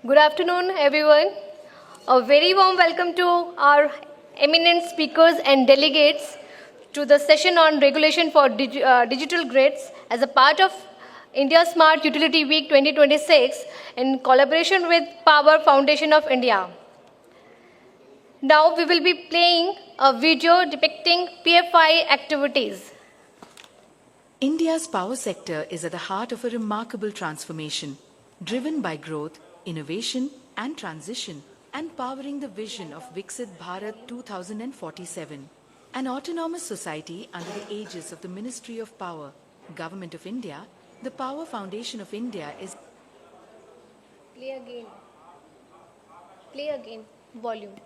Good afternoon, everyone. A very warm welcome to our eminent speakers and delegates to the session on regulation for digital grids as a part of India Smart Utility Week 2026 in collaboration with Power Foundation of India. Now we will be playing a video depicting PFI activities. India's power sector is at the heart of a remarkable transformation, driven by growth, innovation and transition, and powering the vision of Viksit Bharat 2047, an autonomous society under the aegis of the Ministry of Power, Government of India. The Power Foundation of India is... Play again, volume.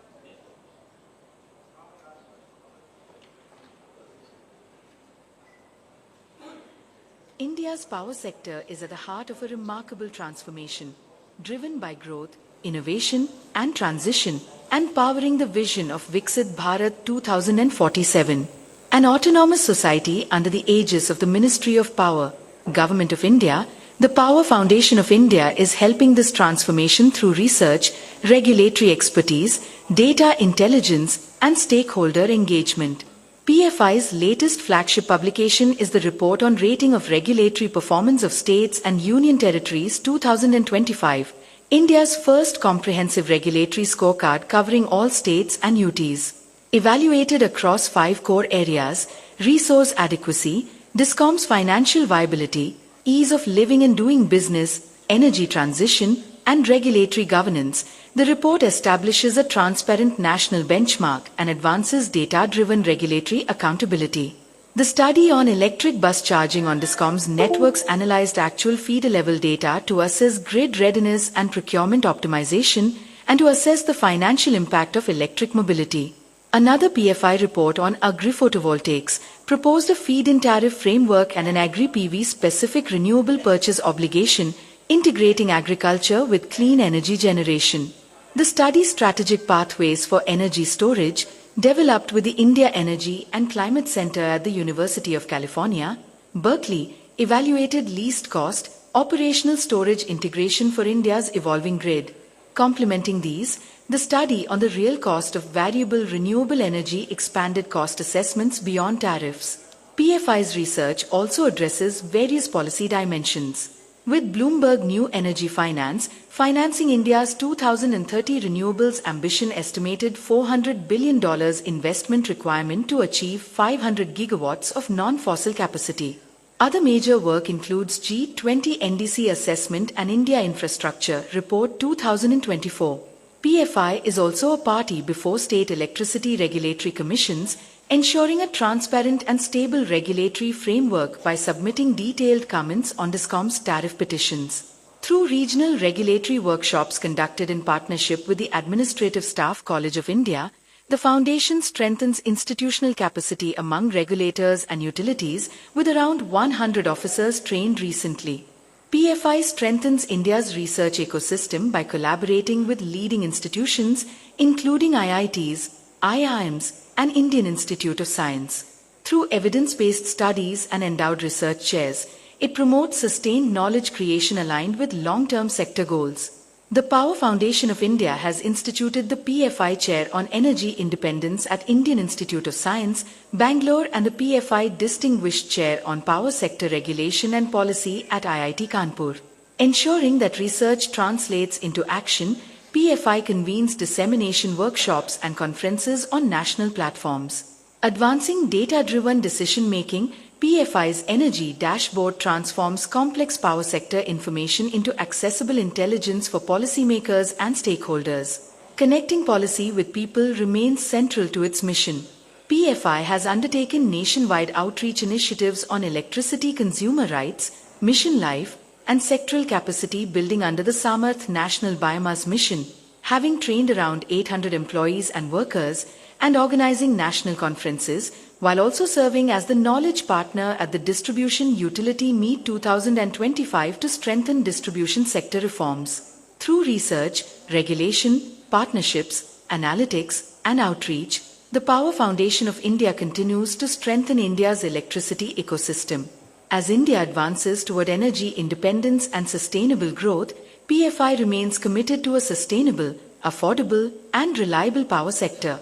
India's power sector is at the heart of a remarkable transformation, driven by growth, innovation and transition, and powering the vision of Viksit Bharat 2047, an autonomous society under the aegis of the Ministry of Power, Government of India. The Power Foundation of India is helping this transformation through research, regulatory expertise, data intelligence, and stakeholder engagement. PFI's latest flagship publication is the Report on Rating of Regulatory Performance of States and Union Territories 2025, India's first comprehensive regulatory scorecard covering all states and UTs. Evaluated across 5 core areas: resource adequacy, DISCOM's financial viability, ease of living and doing business, energy transition, and regulatory governance, the report establishes a transparent national benchmark and advances data-driven regulatory accountability. The study on electric bus charging on DISCOM's networks analyzed actual feeder-level data to assess grid readiness and procurement optimization, and to assess the financial impact of electric mobility. Another PFI report on agri-photovoltaics proposed a feed-in tariff framework and an agri-PV specific renewable purchase obligation integrating agriculture with clean energy generation. The study Strategic Pathways for Energy Storage, developed with the India Energy and Climate Center at the University of California, Berkeley, evaluated least cost, operational storage integration for India's evolving grid. Complementing these, the study on the real cost of variable renewable energy expanded cost assessments beyond tariffs. PFI's research also addresses various policy dimensions, with Bloomberg New Energy Finance financing India's 2030 renewables ambition estimated $400 billion investment requirement to achieve 500 gigawatts of non-fossil capacity. Other major work includes G20 NDC Assessment and India Infrastructure Report 2024. PFI is also a party before state electricity regulatory commissions, ensuring a transparent and stable regulatory framework by submitting detailed comments on DISCOM's tariff petitions. Through regional regulatory workshops conducted in partnership with the Administrative Staff College of India, the Foundation strengthens institutional capacity among regulators and utilities, with around 100 officers trained recently. PFI strengthens India's research ecosystem by collaborating with leading institutions, including IITs, IIMs, and Indian Institute of Science. Through evidence-based studies and endowed research chairs, it promotes sustained knowledge creation aligned with long-term sector goals. The Power Foundation of India has instituted the PFI Chair on Energy Independence at Indian Institute of Science, Bangalore, and the PFI Distinguished Chair on Power Sector Regulation and Policy at IIT Kanpur. Ensuring that research translates into action, PFI convenes dissemination workshops and conferences on national platforms. Advancing data-driven decision-making, PFI's Energy Dashboard transforms complex power sector information into accessible intelligence for policymakers and stakeholders. Connecting policy with people remains central to its mission. PFI has undertaken nationwide outreach initiatives on electricity consumer rights, mission life, and sectoral capacity building under the Samarth National Biomass Mission, having trained around 800 employees and workers, and organizing national conferences, while also serving as the knowledge partner at the Distribution Utility Meet 2025 to strengthen distribution sector reforms. Through research, regulation, partnerships, analytics, and outreach, the Power Foundation of India continues to strengthen India's electricity ecosystem. As India advances toward energy independence and sustainable growth, PFI remains committed to a sustainable, affordable, and reliable power sector.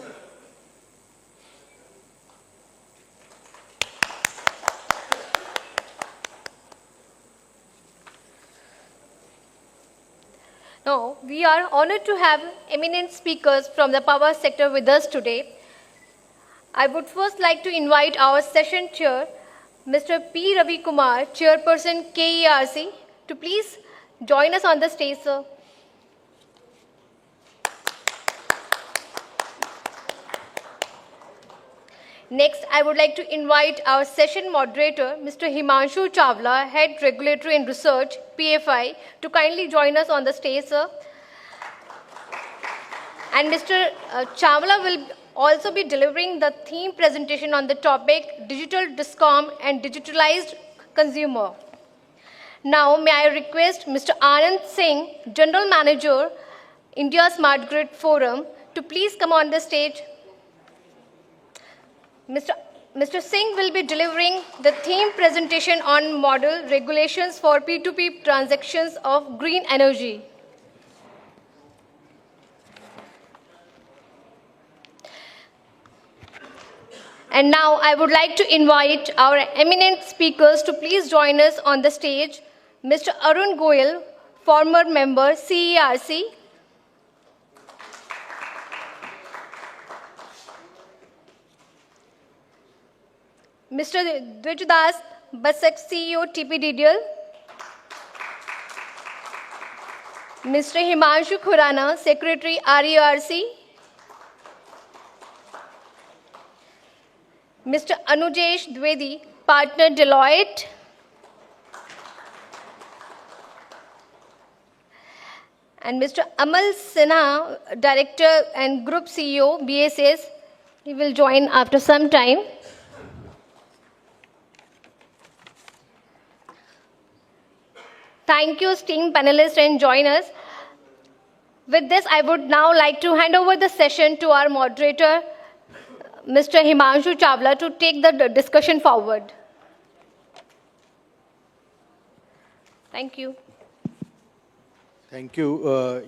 Now, we are honored to have eminent speakers from the power sector with us today. I would first like to invite our session chair, Mr. P. Ravi Kumar, Chairperson KERC, to please join us on the stage, sir. Next, I would like to invite our session moderator, Mr. Himanshu Chawla, Head Regulatory and Research, PFI, to kindly join us on the stage, sir. And Mr. Chawla will also be delivering the theme presentation on the topic Digital DISCOM and Digitalized Consumer. Now, may I request Mr. Anand Singh, General Manager, India Smart Grid Forum, to please come on the stage. Mr. Singh will be delivering the theme presentation on model regulations for P2P transactions of green energy. And now I would like to invite our eminent speakers to please join us on the stage. Mr. Arun Goyal, former member, CERC. Mr. Dwijdas Basak, CEO, TPDDL. Mr. Himanshu Khurana, Secretary, RERC. Mr. Anujesh Dwivedi, Partner, Deloitte. And Mr. Amal Sinha, Director and Group CEO, BSS. He will join after some time. Thank you, esteemed panelists, and join us. With this, I would now like to hand over the session to our moderator, Mr. Himanshu Chawla, to take the discussion forward. Thank you. Thank you,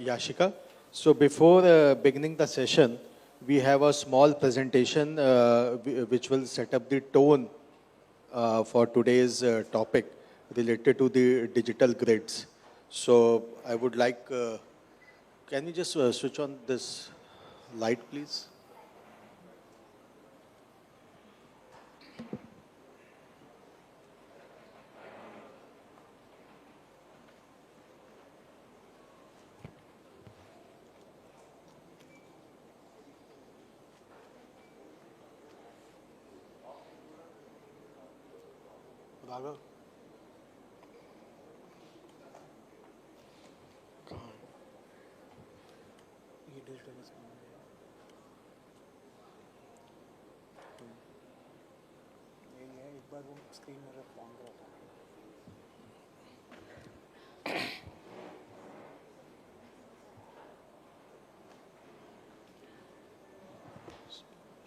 Yashika. So before beginning the session, we have a small presentation which will set up the tone for today's topic related to the digital grids. So I would like, can you just switch on this light, please? Raghav?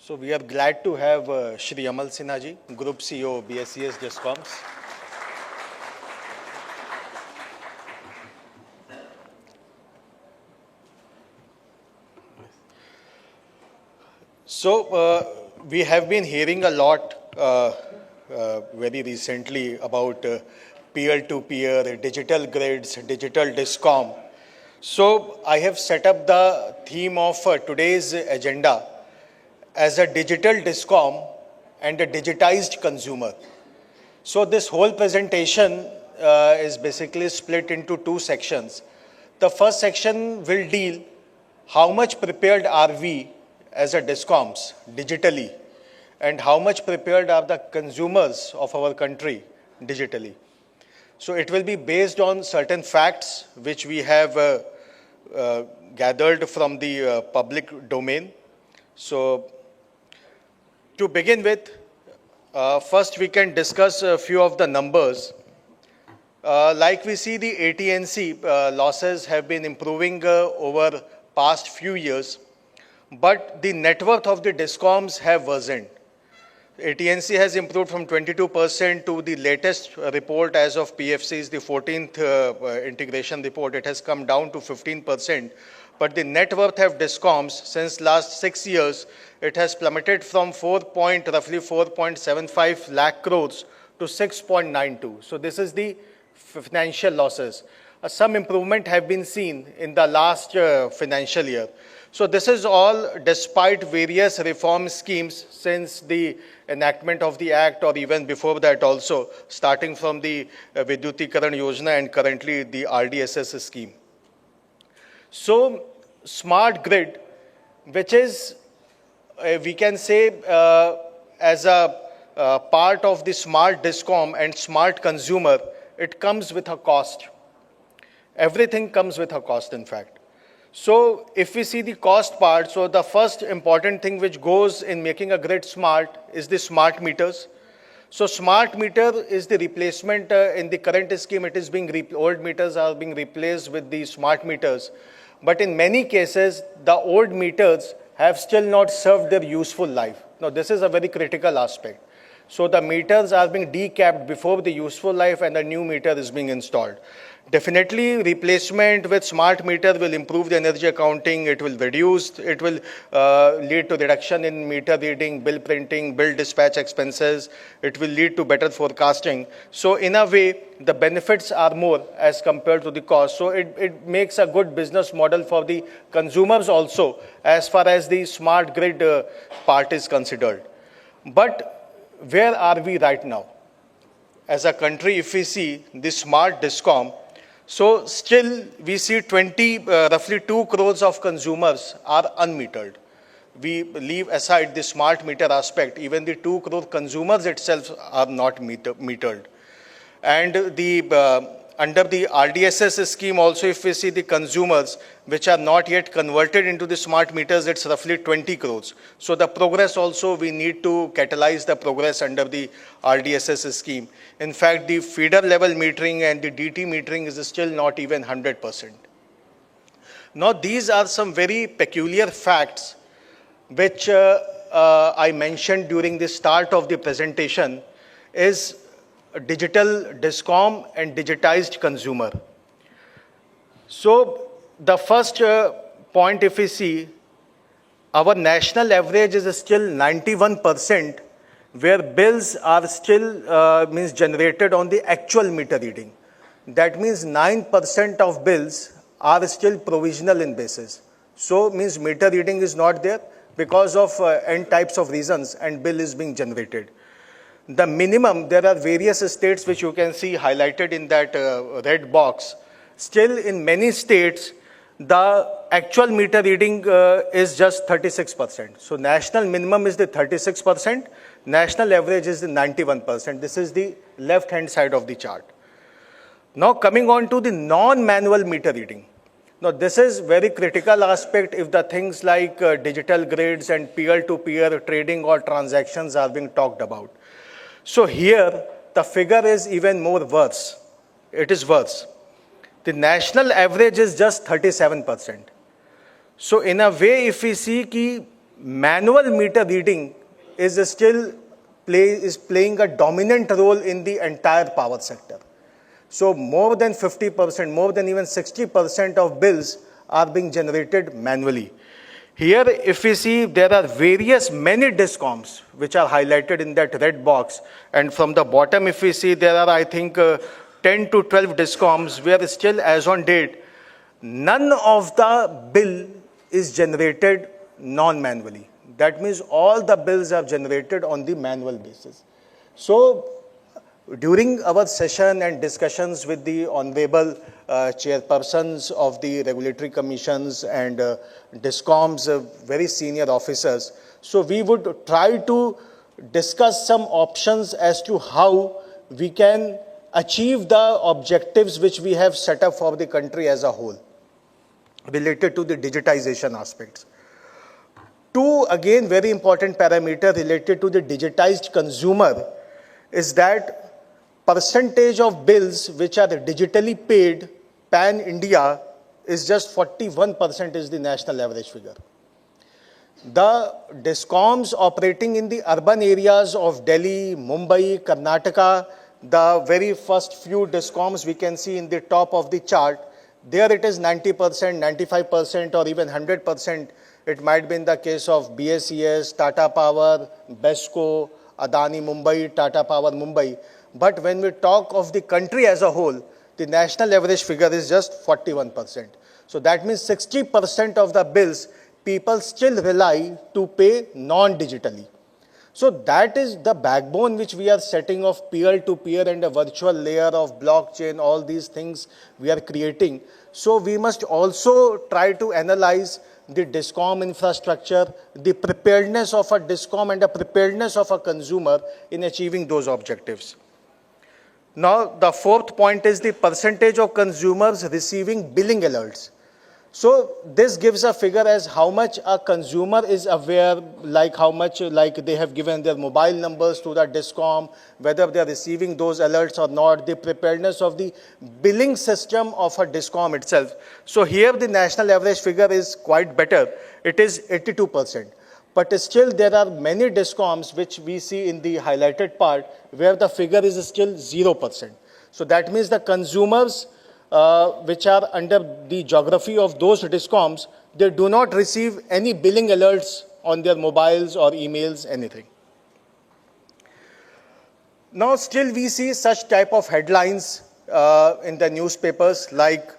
So we are glad to have Shri Amal Sinha ji, Group CEO, BSES DISCOMs. So we have been hearing a lot very recently about peer-to-peer, digital grids, digital DISCOM. So I have set up the theme of today's agenda as a digital DISCOM and a digitized consumer. So this whole presentation is basically split into two sections. The first section will deal how much prepared are we as a DISCOMs digitally, and how much prepared are the consumers of our country digitally. So it will be based on certain facts which we have gathered from the public domain. So to begin with, first we can discuss a few of the numbers. Like we see, the AT&C losses have been improving over past few years, but the net worth of the DISCOMs have worsened. AT&C has improved from 22% to the latest report as of PFC's, the 14th integration report. It has come down to 15%. But the net worth of DISCOMs since last 6 years, it has plummeted from roughly 4.75 lakh crores to 6.92. So this is the financial losses. Some improvement have been seen in the last financial year. So this is all despite various reform schemes since the enactment of the Act, or even before that also, starting from the Vidyutikaran Yojana and currently the RDSS scheme. So smart grid, which is, we can say, as a part of the smart DISCOM and smart consumer, it comes with a cost. Everything comes with a cost, in fact. So if we see the cost part, so the first important thing which goes in making a grid smart is the smart meters. So smart meter is the replacement in the current scheme. It is being, old meters are being replaced with the smart meters. But in many cases, the old meters have still not served their useful life. Now, this is a very critical aspect. So the meters are being decapped before the useful life and the new meter is being installed. Definitely, replacement with smart meter will improve the energy accounting. It will reduce, it will lead to reduction in meter reading, bill printing, bill dispatch expenses. It will lead to better forecasting. So in a way, the benefits are more as compared to the cost. So it makes a good business model for the consumers also, as far as the smart grid part is considered. But where are we right now? As a country, if we see the smart DISCOM, so still we see roughly 2 crores of consumers are unmetered. We leave aside the smart meter aspect, even the 2 crore consumers itself are not metered. And under the RDSS scheme also, if we see the consumers which are not yet converted into the smart meters, it's roughly 20 crores. So the progress also, we need to catalyze the progress under the RDSS scheme. In fact, the feeder level metering and the DT metering is still not even 100%. Now, these are some very peculiar facts which I mentioned during the start of the presentation is digital DISCOM and digitized consumer. So the first point, if we see, our national average is still 91%, where bills are still generated on the actual meter reading. That means 9% of bills are still provisional in basis. So means meter reading is not there because of n types of reasons, and bill is being generated. The minimum, there are various states which you can see highlighted in that red box. Still in many states, the actual meter reading is just 36%. So national minimum is the 36%, national average is the 91%. This is the left hand side of the chart. Now coming on to the non-manual meter reading. Now this is very critical aspect if the things like digital grids and peer-to-peer trading or transactions are being talked about. So here, the figure is even more worse. It is worse. The national average is just 37%. So in a way, if we see that manual meter reading is still playing a dominant role in the entire power sector. So more than 50%, more than even 60% of bills are being generated manually. Here, if we see, there are many DISCOMs which are highlighted in that red box. And from the bottom, if we see, there are, I think, 10 to 12 DISCOMs where still, as on date, none of the bill is generated non-manually. That means all the bills are generated on the manual basis. So, during our session and discussions with the honorable chairpersons of the regulatory commissions and DISCOMs, very senior officers, so we would try to discuss some options as to how we can achieve the objectives which we have set up for the country as a whole related to the digitization aspects. Two, again, very important parameter related to the digitized consumer is that percentage of bills which are digitally paid pan-India is just 41% is the national average figure. The DISCOMs operating in the urban areas of Delhi, Mumbai, Karnataka, the very first few DISCOMs we can see in the top of the chart, there it is 90%, 95% or even 100%. It might be in the case of BSES, Tata Power, BESCO, Adani Mumbai, Tata Power Mumbai. But when we talk of the country as a whole, the national average figure is just 41%. So that means 60% of the bills people still rely to pay non-digitally. So that is the backbone which we are setting of peer-to-peer and a virtual layer of blockchain, all these things we are creating. So we must also try to analyze the DISCOM infrastructure, the preparedness of a DISCOM and the preparedness of a consumer in achieving those objectives. Now, the fourth point is the percentage of consumers receiving billing alerts. So this gives a figure as how much a consumer is aware, like how much like they have given their mobile numbers to the DISCOM, whether they are receiving those alerts or not, the preparedness of the billing system of a DISCOM itself. So here the national average figure is quite better. It is 82%. But still there are many DISCOMs which we see in the highlighted part where the figure is still 0%. So that means the consumers which are under the geography of those DISCOMs, they do not receive any billing alerts on their mobiles or emails, anything. Now still we see such type of headlines in the newspapers like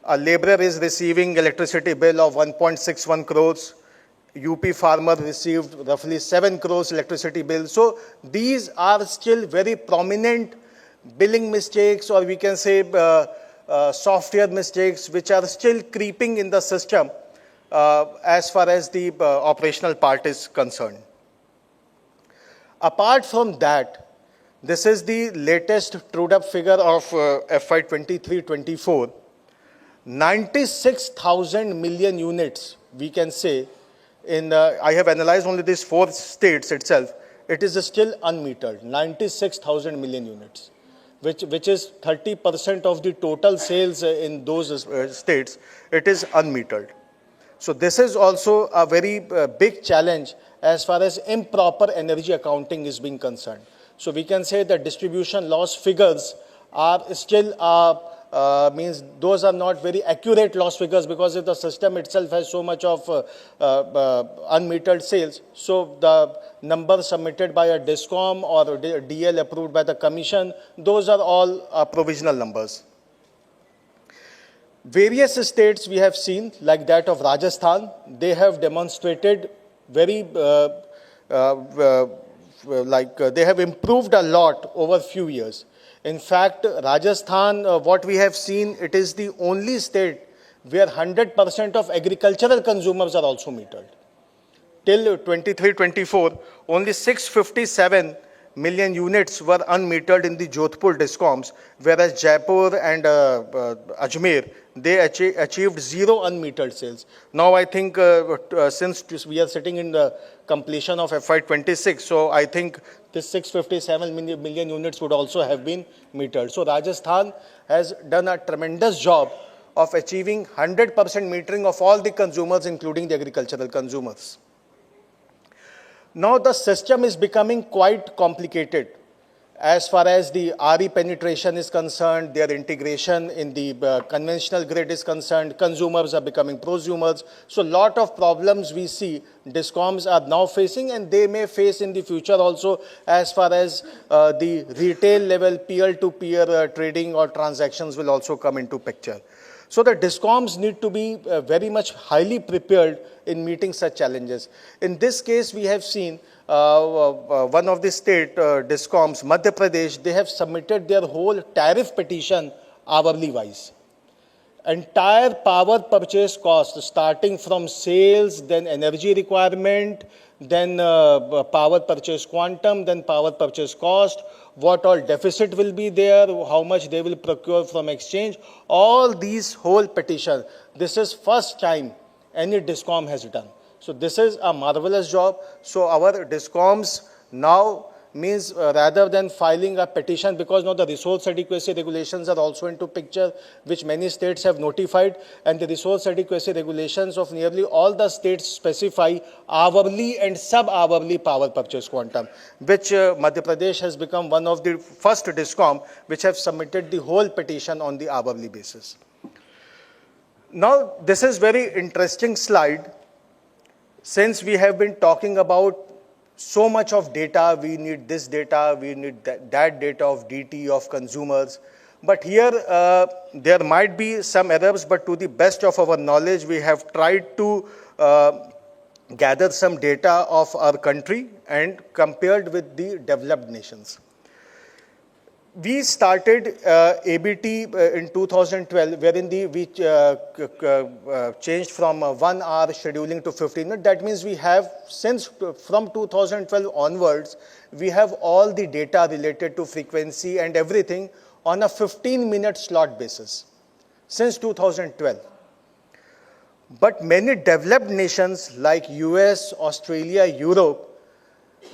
a laborer is receiving electricity bill of 1.61 crores, UP farmer received roughly 7 crores electricity bill. So these are still very prominent billing mistakes, or we can say software mistakes which are still creeping in the system as far as the operational part is concerned. Apart from that, this is the latest trued up figure of FY 23-24. 96,000 million units, we can say, in I have analyzed only these 4 states itself. It is still unmetered, 96,000 million units. Which is 30% of the total sales in those states, it is unmetered. So this is also a very big challenge as far as improper energy accounting is being concerned. So we can say that distribution loss figures are still means those are not very accurate loss figures, because if the system itself has so much of unmetered sales, so the numbers submitted by a DISCOM or DL approved by the commission, those are all provisional numbers. Various states we have seen, like that of Rajasthan, they have demonstrated very they have improved a lot over few years. In fact, Rajasthan, what we have seen, it is the only state where 100% of agricultural consumers are also metered. Till 23-24, only 657 million units were unmetered in the Jodhpur DISCOMs, whereas Jaipur and Ajmer, they achieved 0 unmetered sales. Now I think since we are sitting in the completion of FY 26, so I think this 657 million units would also have been metered. So Rajasthan has done a tremendous job of achieving 100% metering of all the consumers, including the agricultural consumers. Now the system is becoming quite complicated as far as the RE penetration is concerned, their integration in the conventional grid is concerned. Consumers are becoming prosumers. So a lot of problems we see DISCOMs are now facing, and they may face in the future also, as far as the retail level peer-to-peer trading or transactions will also come into picture. So the DISCOMs need to be very much highly prepared in meeting such challenges. In this case, we have seen one of the state DISCOMs, Madhya Pradesh, they have submitted their whole tariff petition hourly wise. Entire power purchase cost, starting from sales, then energy requirement, then power purchase quantum, then power purchase cost, what all deficit will be there, how much they will procure from exchange, all these whole petition. This is first time any DISCOM has done. So this is a marvelous job. So our DISCOMs now means rather than filing a petition, because now the resource adequacy regulations are also into picture, which many states have notified, and the resource adequacy regulations of nearly all the states specify hourly and sub-hourly power purchase quantum, which Madhya Pradesh has become one of the first DISCOM which have submitted the whole petition on the hourly basis. Now, this is very interesting slide. Since we have been talking about so much of data, we need this data, we need that data of DT, of consumers. But here, there might be some errors, but to the best of our knowledge, we have tried to gather some data of our country and compared with the developed nations. We started ABT in 2012, wherein we changed from 1 hour scheduling to 15 minutes. That means we have, since from 2012 onwards, we have all the data related to frequency and everything on a 15-minute slot basis, since 2012. But many developed nations like US, Australia, Europe,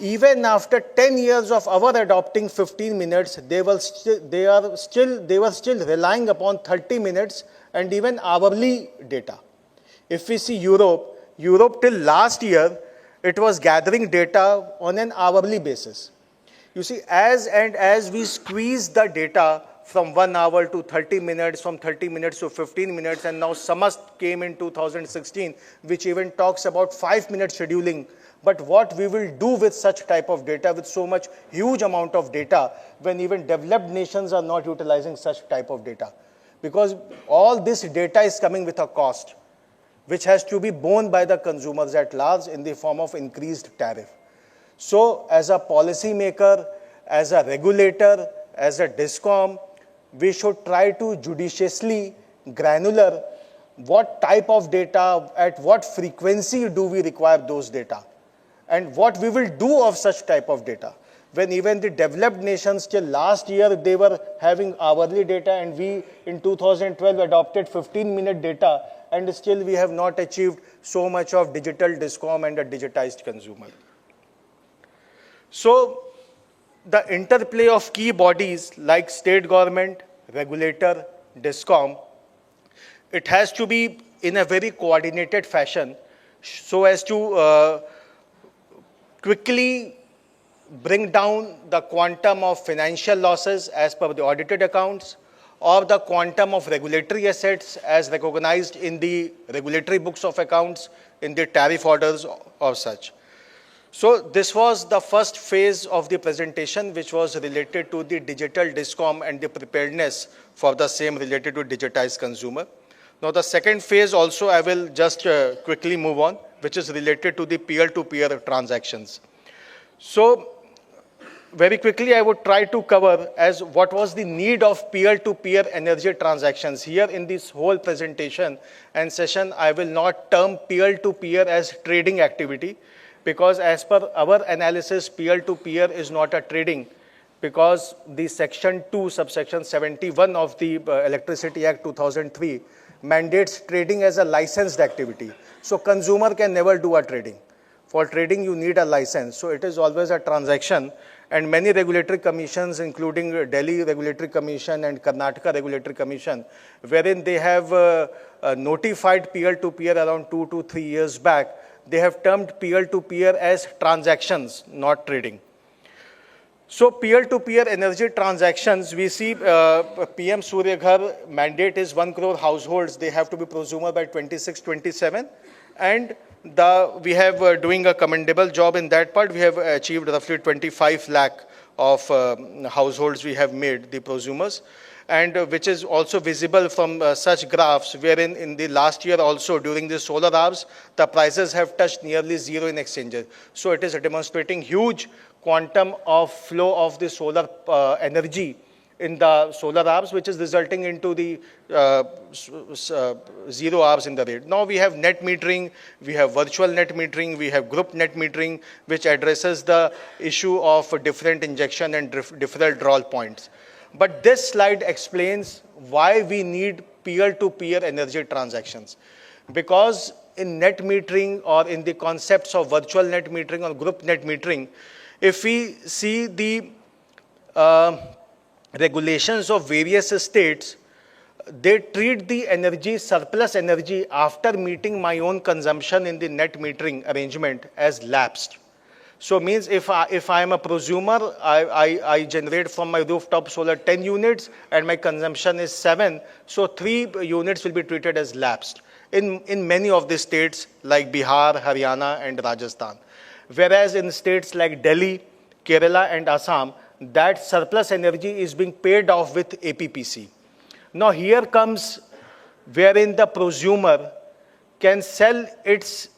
even after 10 years of our adopting 15 minutes, they were still relying upon 30 minutes and even hourly data. If we see Europe till last year, it was gathering data on an hourly basis. You see, as we squeeze the data from 1 hour to 30 minutes, from 30 minutes to 15 minutes, and now SAMAST came in 2016, which even talks about 5-minute scheduling. But what we will do with such type of data, with so much huge amount of data, when even developed nations are not utilizing such type of data? Because all this data is coming with a cost, which has to be borne by the consumers at large in the form of increased tariff. So as a policy maker, as a regulator, as a DISCOM, we should try to judiciously, granular, what type of data, at what frequency do we require those data, and what we will do of such type of data. When even the developed nations till last year, they were having hourly data, and we in 2012 adopted 15-minute data, and still we have not achieved so much of digital DISCOM and a digitized consumer. So the interplay of key bodies like state government, regulator, DISCOM, it has to be in a very coordinated fashion so as to quickly bring down the quantum of financial losses as per the audited accounts, or the quantum of regulatory assets as recognized in the regulatory books of accounts, in the tariff orders or such. So this was the first phase of the presentation, which was related to the digital DISCOM and the preparedness for the same related to digitized consumer. Now the second phase also I will just quickly move on, which is related to the peer-to-peer transactions. So very quickly I would try to cover as what was the need of peer-to-peer energy transactions. Here in this whole presentation and session, I will not term peer-to-peer as trading activity, because as per our analysis, peer-to-peer is not a trading, because the section 2, subsection 71 of the Electricity Act 2003 mandates trading as a licensed activity. So consumer can never do a trading. For trading, you need a license. So it is always a transaction. And many regulatory commissions, including Delhi Regulatory Commission and Karnataka Regulatory Commission, wherein they have notified peer-to-peer around 2 to 3 years back, they have termed peer-to-peer as transactions, not trading. So peer-to-peer energy transactions, we see PM Surya Ghar mandate is 1 crore households. They have to be prosumer by 26-27. And we have doing a commendable job in that part. We have achieved roughly 25 lakh of households we have made the prosumers, and which is also visible from such graphs, wherein in the last year also during the solar hours, the prices have touched nearly zero in exchanges. So it is demonstrating huge quantum of flow of the solar energy in the solar hours, which is resulting into the 0 hours in the rate. Now we have net metering, we have virtual net metering, we have group net metering, which addresses the issue of different injection and different drawal points. But this slide explains why we need peer-to-peer energy transactions. Because in net metering or in the concepts of virtual net metering or group net metering, If we see the uh, regulations of various states, they treat the energy, surplus energy, after meeting my own consumption in the net metering arrangement as lapsed. So means if I am a prosumer, I generate from my rooftop solar 10 units and my consumption is 7, so 3 units will be treated as lapsed in many of the states like Bihar, Haryana and Rajasthan. Whereas in states like Delhi, Kerala and Assam, that surplus energy is being paid off with APPC. Now here comes wherein the prosumer can sell its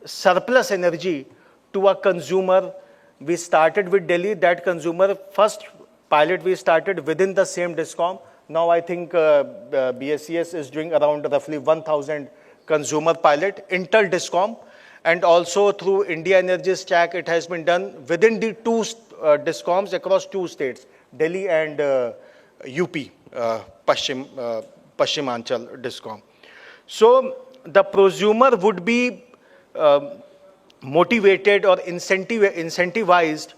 surplus energy to a consumer. We started with Delhi, that consumer, first pilot we started within the same DISCOM. Now I think BSES is doing around roughly 1,000 consumer pilot, inter DISCOM, and also through India Energy Stack, it has been done within the 2 DISCOMs across 2 states, Delhi and UP, Paschimanchal DISCOM. So the prosumer would be motivated or incentivized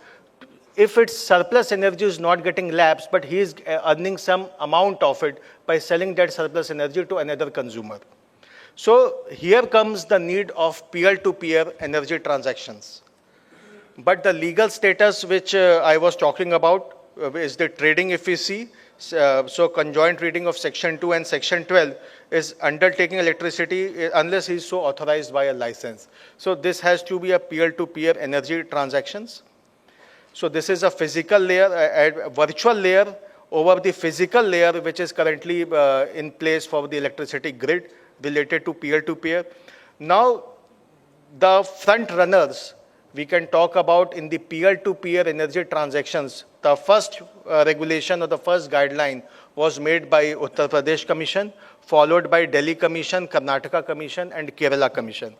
if its surplus energy is not getting lapsed, but he is earning some amount of it by selling that surplus energy to another consumer. So here comes the need of peer-to-peer energy transactions. But the legal status which I was talking about is the trading, if we see. So conjoint reading of section 2 and section 12 is undertaking electricity unless he is so authorized by a license. So this has to be a peer-to-peer energy transactions. So this is a physical layer, a virtual layer over the physical layer which is currently in place for the electricity grid related to peer-to-peer. Now the front runners we can talk about in the peer-to-peer energy transactions. The first regulation or the first guideline was made by Uttar Pradesh Commission, followed by Delhi Commission, Karnataka Commission and Kerala Commission.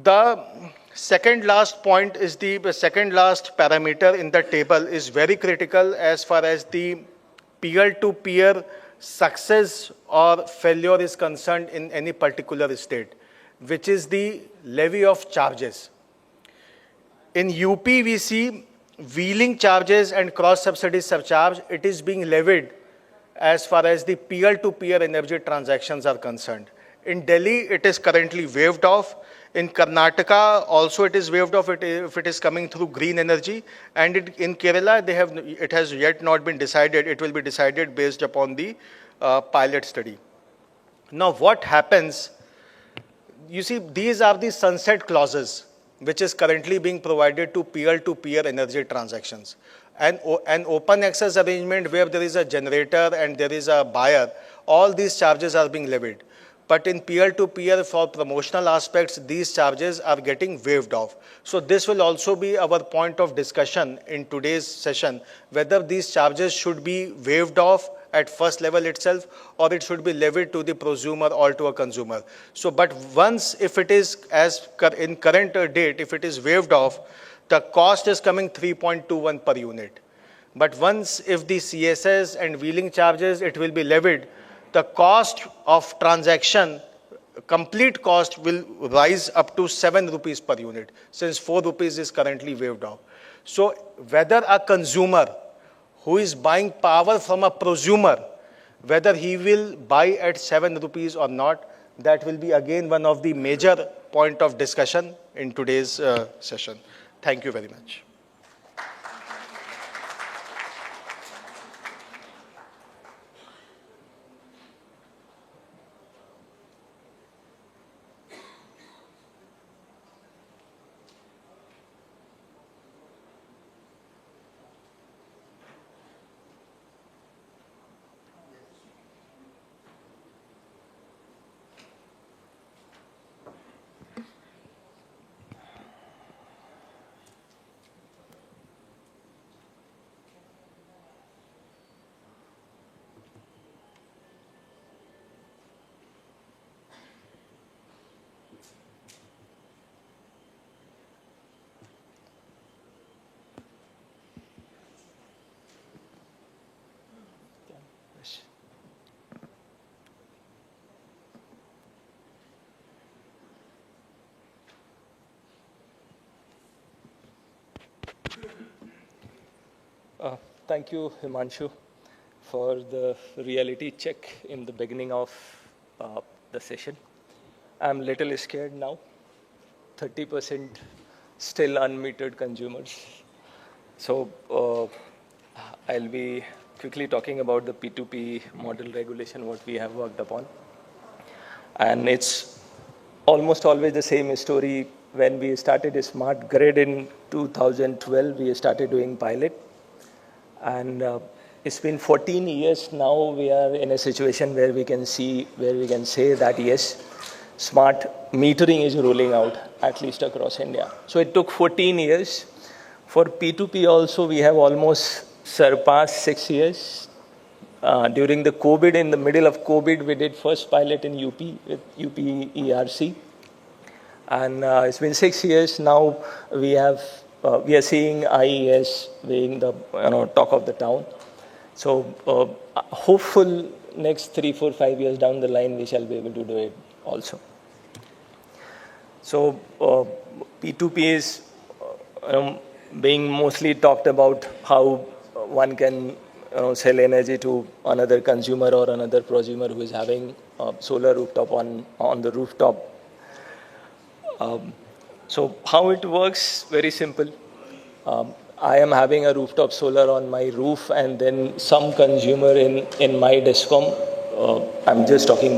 The second last point is the second last parameter in the table is very critical as far as the peer-to-peer success or failure is concerned in any particular state, which is the levy of charges. In UP, we see wheeling charges and cross-subsidy surcharge, it is being levied as far as the peer-to-peer energy transactions are concerned. In Delhi, it is currently waived off. In Karnataka, also it is waived off if it is coming through green energy. And in Kerala, it has yet not been decided. It will be decided based upon the pilot study. Now, what happens? You see, these are the sunset clauses which is currently being provided to peer-to-peer energy transactions. And an open access arrangement where there is a generator and there is a buyer, all these charges are being levied. But in peer-to-peer for promotional aspects, these charges are getting waived off. So this will also be our point of discussion in today's session, whether these charges should be waived off at first level itself or it should be levied to the prosumer or to a consumer. So, but once if it is as in current date, if it is waived off, the cost is coming 3.21 per unit. But once if the CSS and wheeling charges, it will be levied, the cost of transaction, complete cost will rise up to 7 rupees per unit, since 4 rupees is currently waived off. So whether a consumer who is buying power from a prosumer, whether he will buy at 7 rupees or not, that will be again one of the major point of discussion in today's session. Thank you very much. Thank you, Himanshu, for the reality check in the beginning of the session. I'm little scared now. 30% still unmetered consumers. So I'll be quickly talking about the P2P model regulation, what we have worked upon. And it's almost always the same story. When we started a smart grid in 2012, we started doing pilot. And it's been 14 years now. We are in a situation where we can say that yes, smart metering is rolling out, at least across India. So it took 14 years. For P2P also, we have almost surpassed 6 years. During the COVID, in the middle of COVID, we did first pilot in UP with UP ERC. And it's been 6 years now. We are seeing IES being the talk of the town. So hopeful next 3, 4, 5 years down the line, we shall be able to do it also. So P2P is being mostly talked about how one can sell energy to another consumer or another prosumer who is having solar rooftop on the rooftop. So how it works, very simple. I am having a rooftop solar on my roof, and then some consumer in my DISCOM, I'm just talking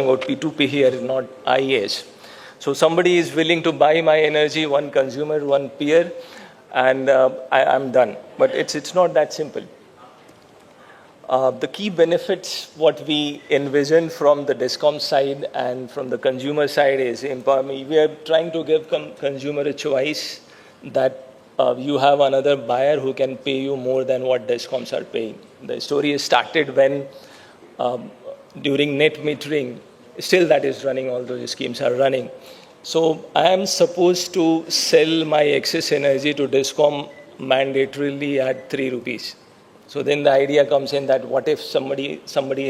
about P2P here, not IES. So somebody is willing to buy my energy, one consumer, one peer, and I'm done. But it's not that simple. The key benefits, what we envision from the DISCOM side and from the consumer side is empowerment. We are trying to give consumer a choice that you have another buyer who can pay you more than what DISCOMs are paying. The story started when during net metering, still that is running, all those schemes are running. So I am supposed to sell my excess energy to DISCOM mandatorily at 3 rupees. So then the idea comes in that what if somebody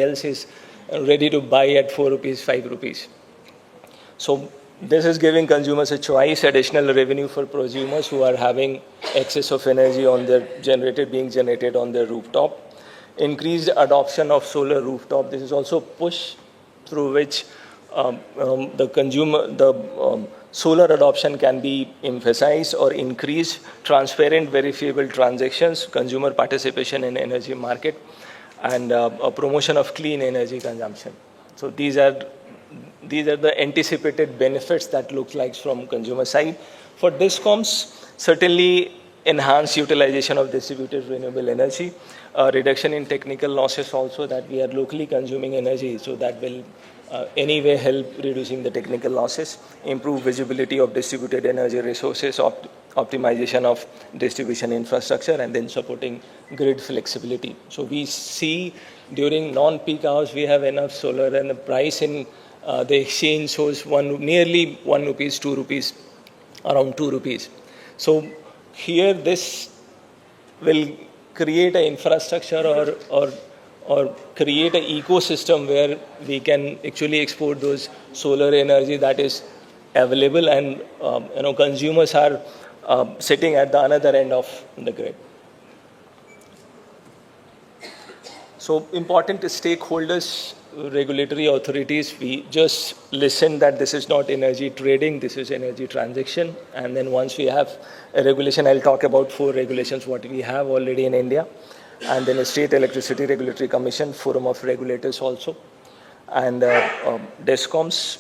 else is ready to buy at 4 rupees, 5 rupees. So this is giving consumers a choice, additional revenue for prosumers who are having excess of energy being generated on their rooftop. Increased adoption of solar rooftop. This is also push through which solar adoption can be emphasized or increased. Transparent, verifiable transactions, consumer participation in energy market, and a promotion of clean energy consumption. So these are the anticipated benefits that look like from consumer side. For DISCOMs, certainly enhanced utilization of distributed renewable energy, reduction in technical losses also, that we are locally consuming energy, so that will anyway help reducing the technical losses, improve visibility of distributed energy resources, optimization of distribution infrastructure, and then supporting grid flexibility. So we see during non-peak hours we have enough solar, and the price in the exchange shows nearly 1 rupees, 2 rupees, around 2 rupees. So here this will create an infrastructure or create an ecosystem where we can actually export those solar energy that is available, and consumers are sitting at the another end of the grid. So important stakeholders, regulatory authorities, we just listen that this is not energy trading, this is energy transaction. And then once we have a regulation, I'll talk about 4 regulations what we have already in India. And then a State Electricity Regulatory Commission, Forum of Regulators also. And DISCOMs,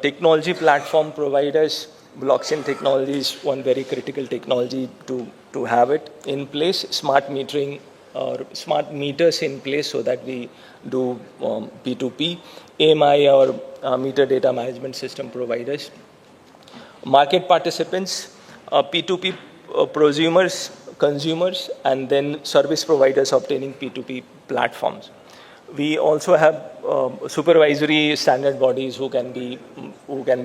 technology platform providers, blockchain technology is one very critical technology to have it in place, smart metering or smart meters in place so that we do P2P, AMI or meter data management system providers. Market participants, P2P prosumers, consumers, and then service providers obtaining P2P platforms. We also have supervisory standard bodies who can be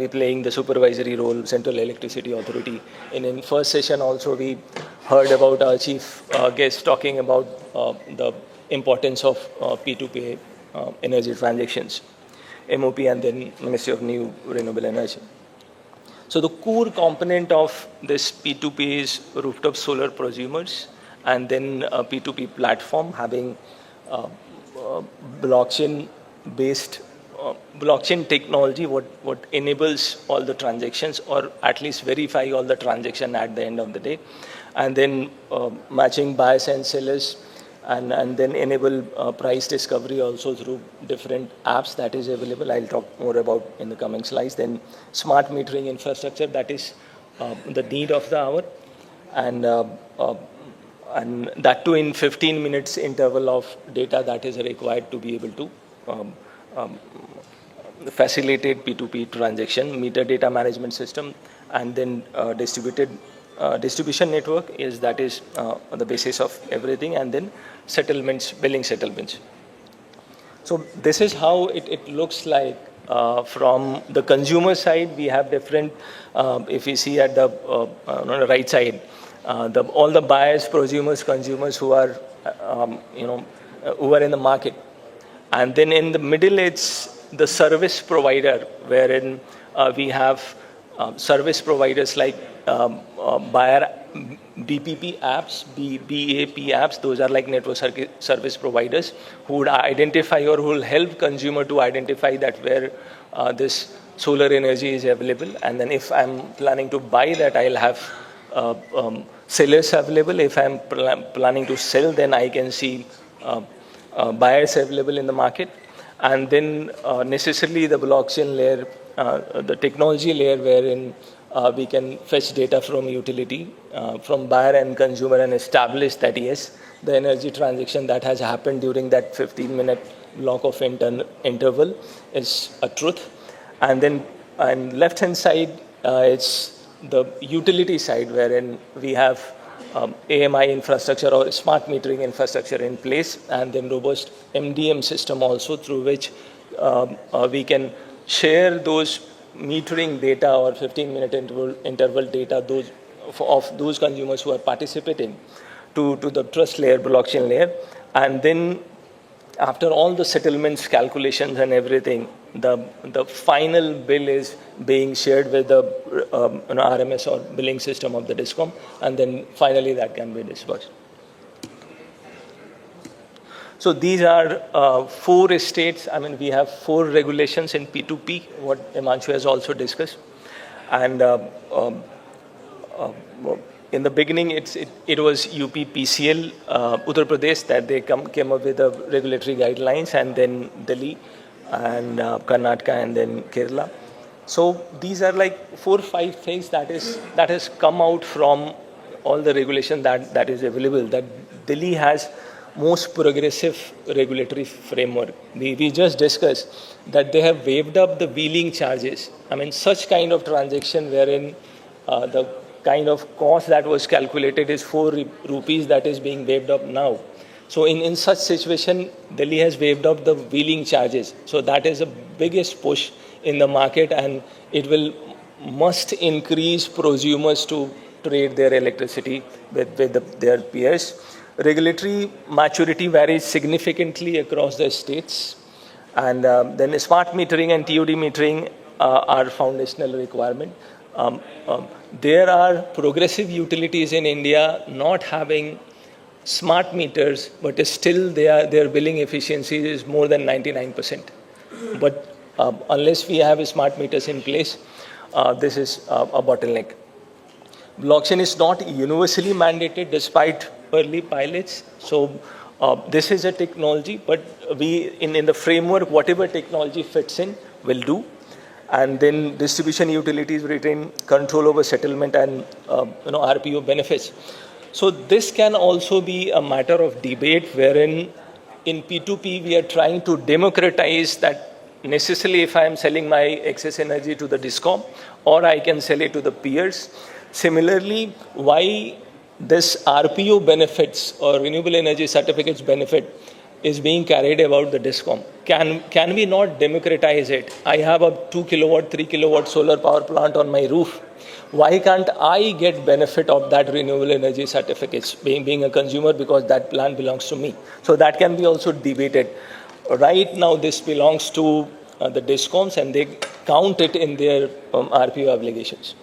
playing the supervisory role, Central Electricity Authority. In first session also we heard about our chief guest talking about the importance of P2P energy transactions, MOP, and then Ministry of New Renewable Energy. So the core component of this P2P is rooftop solar prosumers, and then a P2P platform having blockchain-based blockchain technology, what enables all the transactions, or at least verify all the transaction at the end of the day, and then matching buyers and sellers, and then enable price discovery also through different apps that is available. I'll talk more about in the coming slides. Then smart metering infrastructure, that is the need of the hour, and that too in 15 minutes interval of data that is required to be able to facilitate P2P transaction, meter data management system, and then distribution network is the basis of everything, and then settlements, billing settlements. So this is how it looks like from the consumer side. We have different, if you see at the on the right side, all the buyers, prosumers, consumers who are who are in the market, and then in the middle it's the service provider, wherein we have service providers like buyer BPP apps, BAP apps. Those are like network service providers who would identify or who will help consumer to identify that where this solar energy is available. And then if I'm planning to buy that, I'll have sellers available. If I'm planning to sell, then I can see buyers available in the market. And then necessarily the blockchain layer, the technology layer wherein we can fetch data from utility, from buyer and consumer, and establish that yes, the energy transaction that has happened during that 15-minute block of interval is a truth. And then on left-hand side, it's the utility side, wherein we have AMI infrastructure or smart metering infrastructure in place, and then robust MDM system also, through which we can share those metering data or 15-minute interval data of those consumers who are participating to the trust layer, blockchain layer. And then after all the settlements, calculations and everything, the final bill is being shared with the RMS or billing system of the DISCOM, and then finally that can be disbursed. So these are 4 states. I mean, we have 4 regulations in P2P, what Himanshu has also discussed. And in the beginning, it was UP PCL, Uttar Pradesh, that they came up with the regulatory guidelines, and then Delhi, and Karnataka, and then Kerala. So these are like 4 or 5 things that has come out from all the regulation that is available. That Delhi has most progressive regulatory framework. We just discussed that they have waived up the wheeling charges. I mean, such kind of transaction wherein the kind of cost that was calculated is 4 rupees that is being waived up now. So in such situation, Delhi has waived up the wheeling charges. So that is the biggest push in the market, and it must increase prosumers to trade their electricity with their peers. Regulatory maturity varies significantly across the states, and then smart metering and TOD metering are foundational requirement. There are progressive utilities in India not having smart meters, but still their billing efficiency is more than 99%. But unless we have smart meters in place, this is a bottleneck. Blockchain is not universally mandated despite early pilots. So this is a technology, but we in the framework, whatever technology fits in will do. And then distribution utilities retain control over settlement and RPO benefits. So this can also be a matter of debate, wherein in P2P we are trying to democratize that. Necessarily, if I am selling my excess energy to the DISCOM, or I can sell it to the peers. Similarly, why this RPO benefits or renewable energy certificates benefit is being carried about the DISCOM. Can we not democratize it? I have a 2 kilowatt, 3 kilowatt solar power plant on my roof. Why can't I get benefit of that renewable energy certificates, being a consumer, because that plant belongs to me? So that can be also debated. Right now, this belongs to the DISCOMs, and they count it in their RPO obligations.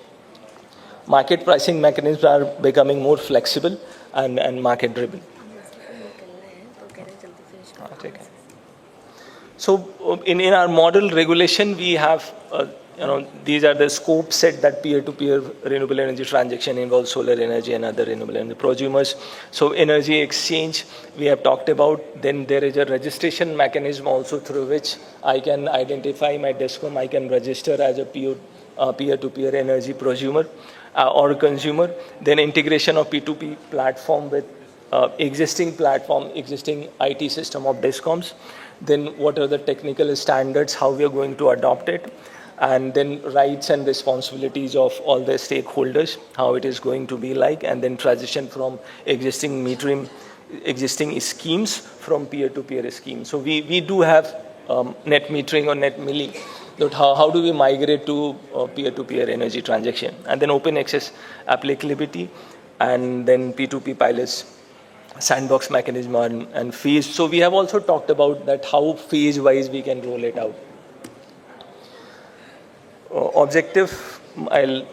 Market pricing mechanisms are becoming more flexible and market-driven. So in our model regulation, we have, these are the scope set that peer-to-peer renewable energy transaction involves solar energy and other renewable energy prosumers. So energy exchange, we have talked about. Then there is a registration mechanism also through which I can identify my DISCOM, I can register as a peer-to-peer energy prosumer or consumer. Then integration of P2P platform with existing IT system of DISCOMs. Then what are the technical standards, how we are going to adopt it, and then rights and responsibilities of all the stakeholders, how it is going to be like, and then transition from existing schemes from peer-to-peer schemes. So we do have net metering or net milling. But how do we migrate to peer-to-peer energy transaction? And then open access applicability, and then P2P pilots, sandbox mechanism and phase. So we have also talked about that how phase-wise we can roll it out. Objective, I'll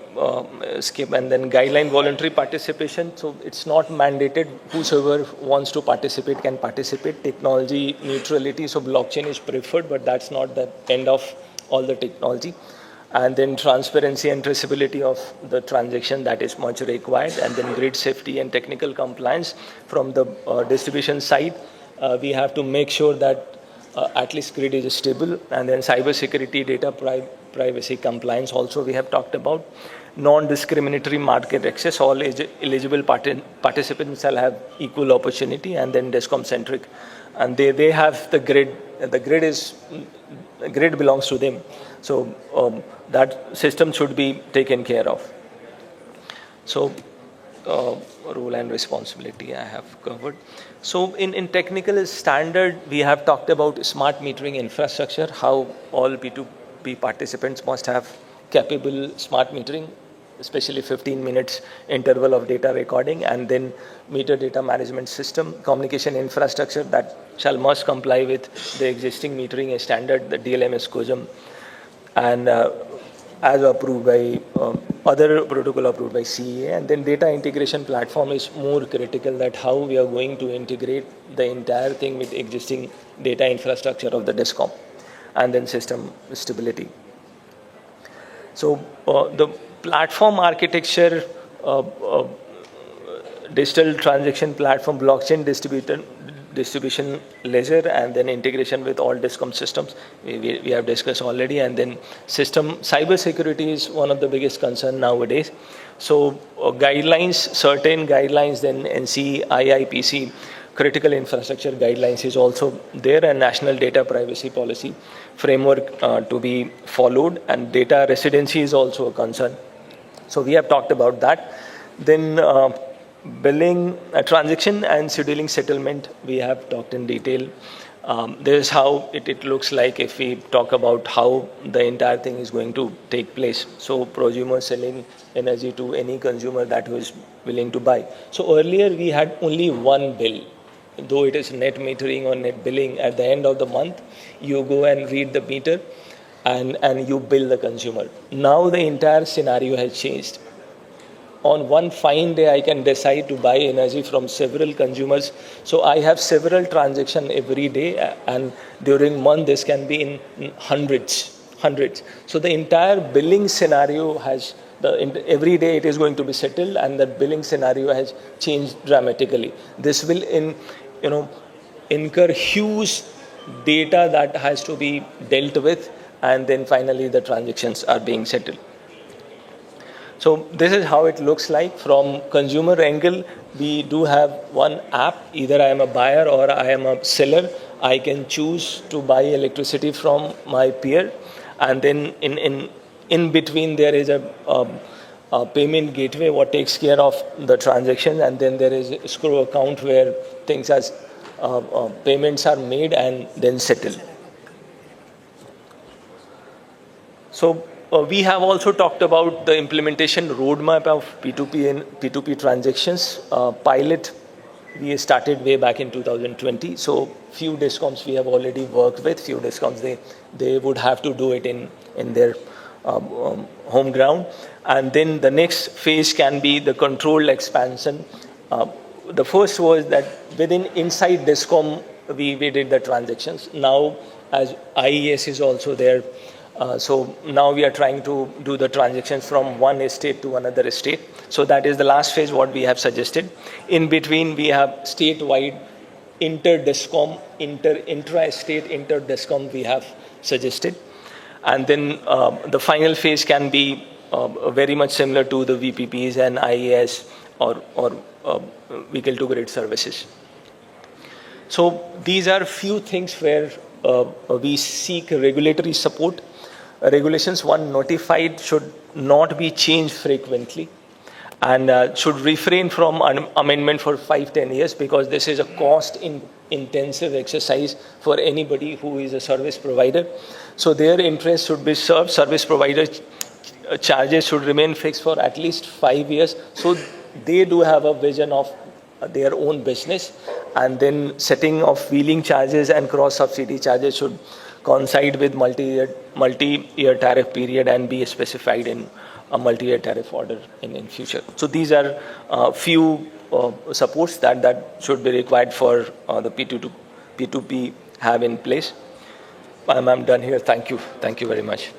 skip, and then guideline voluntary participation. So it's not mandated. Whosoever wants to participate can participate. Technology neutrality, so blockchain is preferred, but that's not the end of all the technology. And then transparency and traceability of the transaction, that is much required. And then grid safety and technical compliance from the distribution side. We have to make sure that at least grid is stable. And then cybersecurity, data privacy compliance also we have talked about. Non-discriminatory market access, all eligible participants shall have equal opportunity. And then DISCOM-centric. And they have the grid. The grid belongs to them. So that system should be taken care of. So role and responsibility I have covered. So in technical standard, we have talked about smart metering infrastructure, how all P2P participants must have capable smart metering, especially 15 minutes interval of data recording, and then meter data management system, communication infrastructure that must comply with the existing metering standard, the DLMS COSM, and as approved by other protocol approved by CEA. And then data integration platform is more critical, that how we are going to integrate the entire thing with existing data infrastructure of the DISCOM, and then system stability. So the platform architecture, digital transaction platform, blockchain distribution ledger, and then integration with all DISCOM systems we have discussed already. And then system cybersecurity is one of the biggest concern nowadays. So certain guidelines, then NC, IIPC, critical infrastructure guidelines is also there, and national data privacy policy framework to be followed, and data residency is also a concern. So we have talked about that. Then billing, transaction and scheduling settlement, we have talked in detail. This is how it looks like if we talk about how the entire thing is going to take place. So prosumer selling energy to any consumer that who is willing to buy. So earlier we had only one bill. Though it is net metering or net billing, at the end of the month, you go and read the meter and you bill the consumer. Now the entire scenario has changed. On one fine day, I can decide to buy energy from several consumers. So I have several transactions every day, and during month, this can be in hundreds. So the entire billing scenario has, every day it is going to be settled, and the billing scenario has changed dramatically. This will incur huge data that has to be dealt with, and then finally the transactions are being settled. So this is how it looks like from consumer angle. We do have one app. Either I am a buyer or I am a seller. I can choose to buy electricity from my peer, and then in between there is a payment gateway what takes care of the transaction, and then there is a escrow account where things as payments are made and then settled. So we have also talked about the implementation roadmap of P2P and P2P transactions. Pilot we started way back in 2020. So few DISCOMs we have already worked with. Few DISCOMs they would have to do it in their home ground. And then the next phase can be the controlled expansion. The first was that within inside DISCOM we did the transactions. Now as IES is also there, so now we are trying to do the transactions from one estate to another estate. So that is the last phase what we have suggested. In between we have statewide inter-DISCOM, intra-estate inter-DISCOM we have suggested. And then the final phase can be very much similar to the VPPs and IAS or vehicle to grid services. So these are few things where we seek regulatory support. Regulations one notified should not be changed frequently and should refrain from amendment for 5-10 years, because this is a cost-intensive exercise for anybody who is a service provider. So their interest should be served. Service provider charges should remain fixed for at least 5 years. So they do have a vision of their own business, and then setting of wheeling charges and cross-subsidy charges should coincide with multi-year tariff period and be specified in a multi-year tariff order in future. So these are few supports that should be required for the P2P have in place. I'm done here. Thank you. Thank you very much.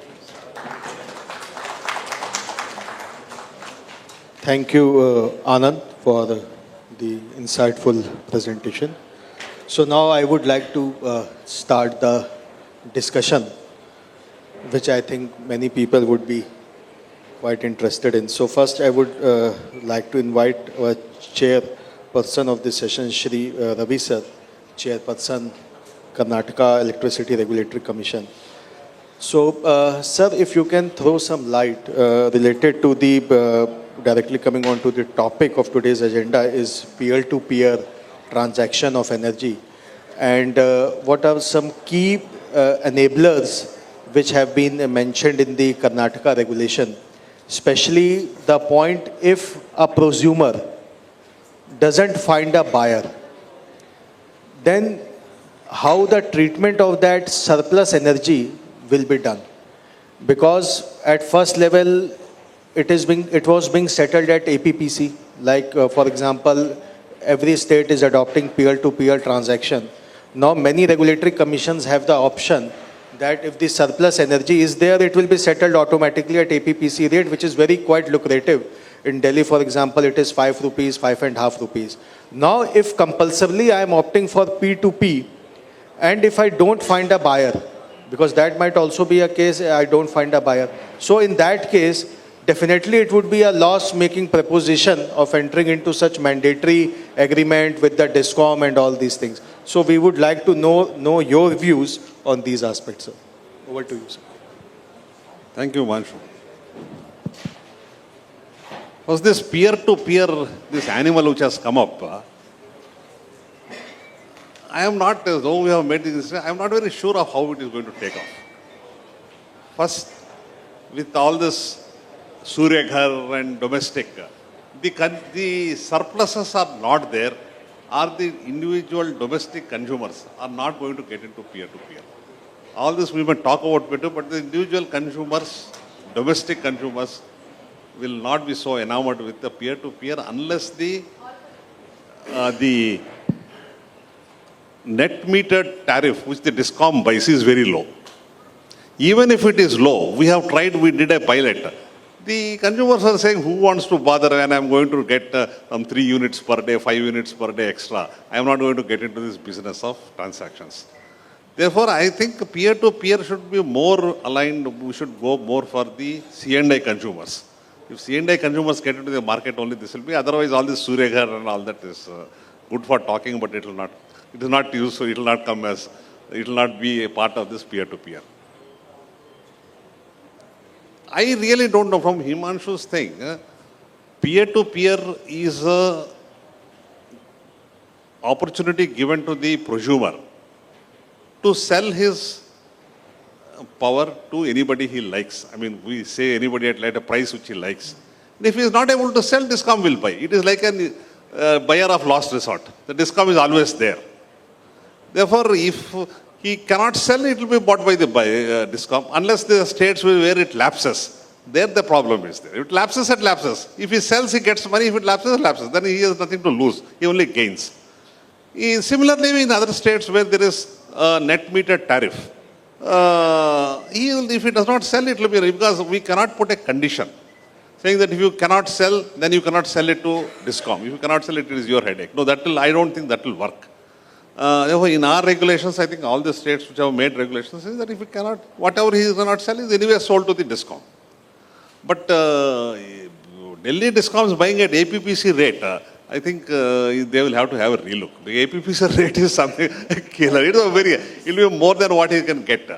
Thank you, Anand, for the insightful presentation. So now I would like to start the discussion, which I think many people would be quite interested in. So first I would like to invite our chairperson of this session, Shri Ravi sir, Chairperson, Karnataka Electricity Regulatory Commission. So, sir, if you can throw some light related to the, directly coming on to the topic of today's agenda is peer-to-peer transaction of energy. And what are some key enablers which have been mentioned in the Karnataka regulation, especially the point if a prosumer doesn't find a buyer, then how the treatment of that surplus energy will be done. Because at first level, it was being settled at APPC. Like, for example, every state is adopting peer-to-peer transaction. Now, many regulatory commissions have the option that if the surplus energy is there, it will be settled automatically at APPC rate, which is very quite lucrative. In Delhi, for example, it is 5 rupees, 5.5 rupees. Now, if compulsorily I am opting for P2P, and if I don't find a buyer, because that might also be a case, I don't find a buyer. So in that case, definitely it would be a loss-making proposition of entering into such mandatory agreement with the DISCOM and all these things. So we would like to know your views on these aspects, sir. Over to you, sir. Thank you, Himanshu. Was this peer-to-peer, this animal which has come up, I am not, though we have made this, I am not very sure of how it is going to take off. First, with all this Surya Ghar and domestic, the surpluses are not there, or the individual domestic consumers are not going to get into peer-to-peer. All this we may talk about better, but the individual consumers, domestic consumers, will not be so enamored with the peer-to-peer unless the net meter tariff which the DISCOM buys is very low. Even if it is low, we have tried, we did a pilot. The consumers are saying, who wants to bother when I am going to get 3 units per day, 5 units per day extra. I am not going to get into this business of transactions. Therefore, I think peer-to-peer should be more aligned. We should go more for the C&I consumers. If C&I consumers get into the market only, this will be. Otherwise, all this Surya Ghar and all that is good for talking, but it will not. It is not used, so it will not come as. It will not be a part of this peer-to-peer. I really don't know from Himanshu's thing. Peer-to-peer is a opportunity given to the prosumer to sell his power to anybody he likes. I mean, we say anybody at a price which he likes. And if he is not able to sell, DISCOM will buy. It is like buyer of last resort. The DISCOM is always there. Therefore, if he cannot sell, it will be bought by the DISCOM, unless the states where it lapses. There the problem is there. If it lapses, it lapses. If he sells, he gets money. If it lapses, it lapses. Then he has nothing to lose. He only gains. Similarly, in other states where there is a net meter tariff, if he does not sell, it will be, because we cannot put a condition saying that if you cannot sell, then you cannot sell it to DISCOM. If you cannot sell it, it is your headache. No, I don't think that will work. Therefore, in our regulations, I think all the states which have made regulations is that if he cannot, whatever he cannot sell is anyway sold to the DISCOM. But Delhi DISCOM is buying at APPC rate. I think they will have to have a relook. The APPC rate is something killer. It will be more than what he can get.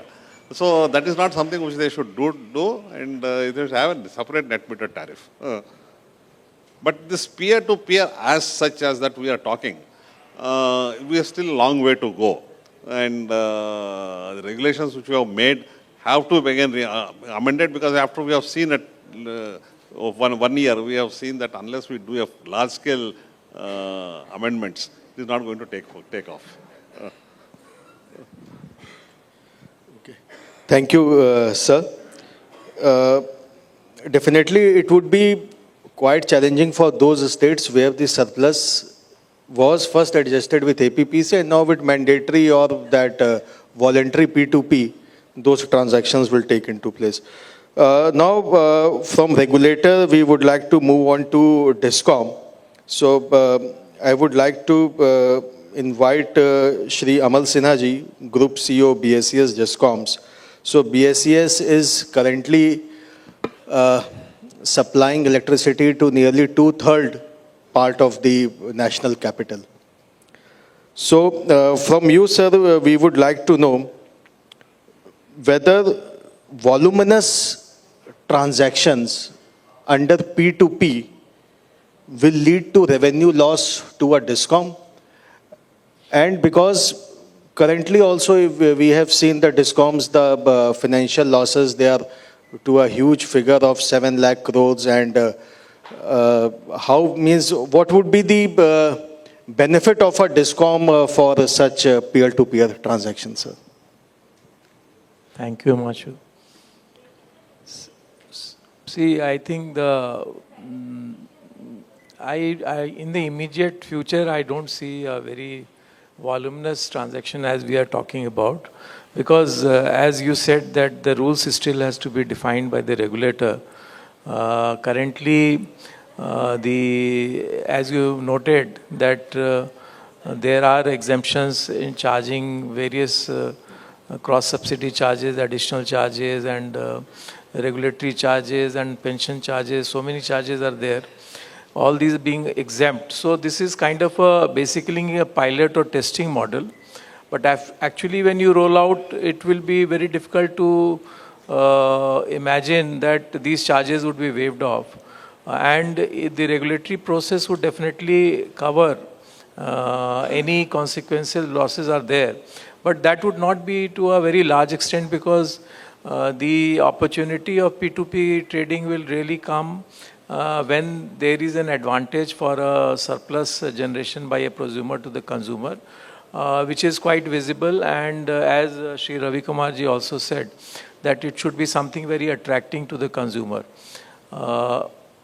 So that is not something which they should do, and they should have a separate net meter tariff. But this peer-to-peer as such as that we are talking, we are still a long way to go. And the regulations which we have made have to be again amended, because after we have seen it, one year, we have seen that unless we do a large-scale amendments, it is not going to take off. Okay. Thank you, sir. Definitely, it would be quite challenging for those states where the surplus was first adjusted with APPC and now with mandatory or that voluntary P2P, those transactions will take into place. Now, from regulator, we would like to move on to DISCOM. So, I would like to invite Shri Amal Sinha ji, Group CEO, BSES DISCOMs. So, BSES is currently supplying electricity to nearly 2/3 part of the national capital. So, from you, sir, we would like to know whether voluminous transactions under P2P will lead to revenue loss to a DISCOM. And because currently also we have seen the DISCOMs, the financial losses, they are to a huge figure of 7 lakh crores. And what would be the benefit of a DISCOM for such peer-to-peer transactions, sir? Thank you, Himanshu. See, I think in the immediate future, I don't see a very voluminous transaction as we are talking about, because as you said that the rules still has to be defined by the regulator. Currently, as you noted that there are exemptions in charging various cross-subsidy charges, additional charges, and regulatory charges and pension charges. So many charges are there. All these being exempt. So this is kind of basically a pilot or testing model. But actually, when you roll out, it will be very difficult to imagine that these charges would be waived off. And the regulatory process would definitely cover any consequential losses are there. But that would not be to a very large extent, because the opportunity of P2P trading will really come when there is an advantage for a surplus generation by a prosumer to the consumer, which is quite visible. And as Shri Ravi Kumar ji also said, that it should be something very attracting to the consumer.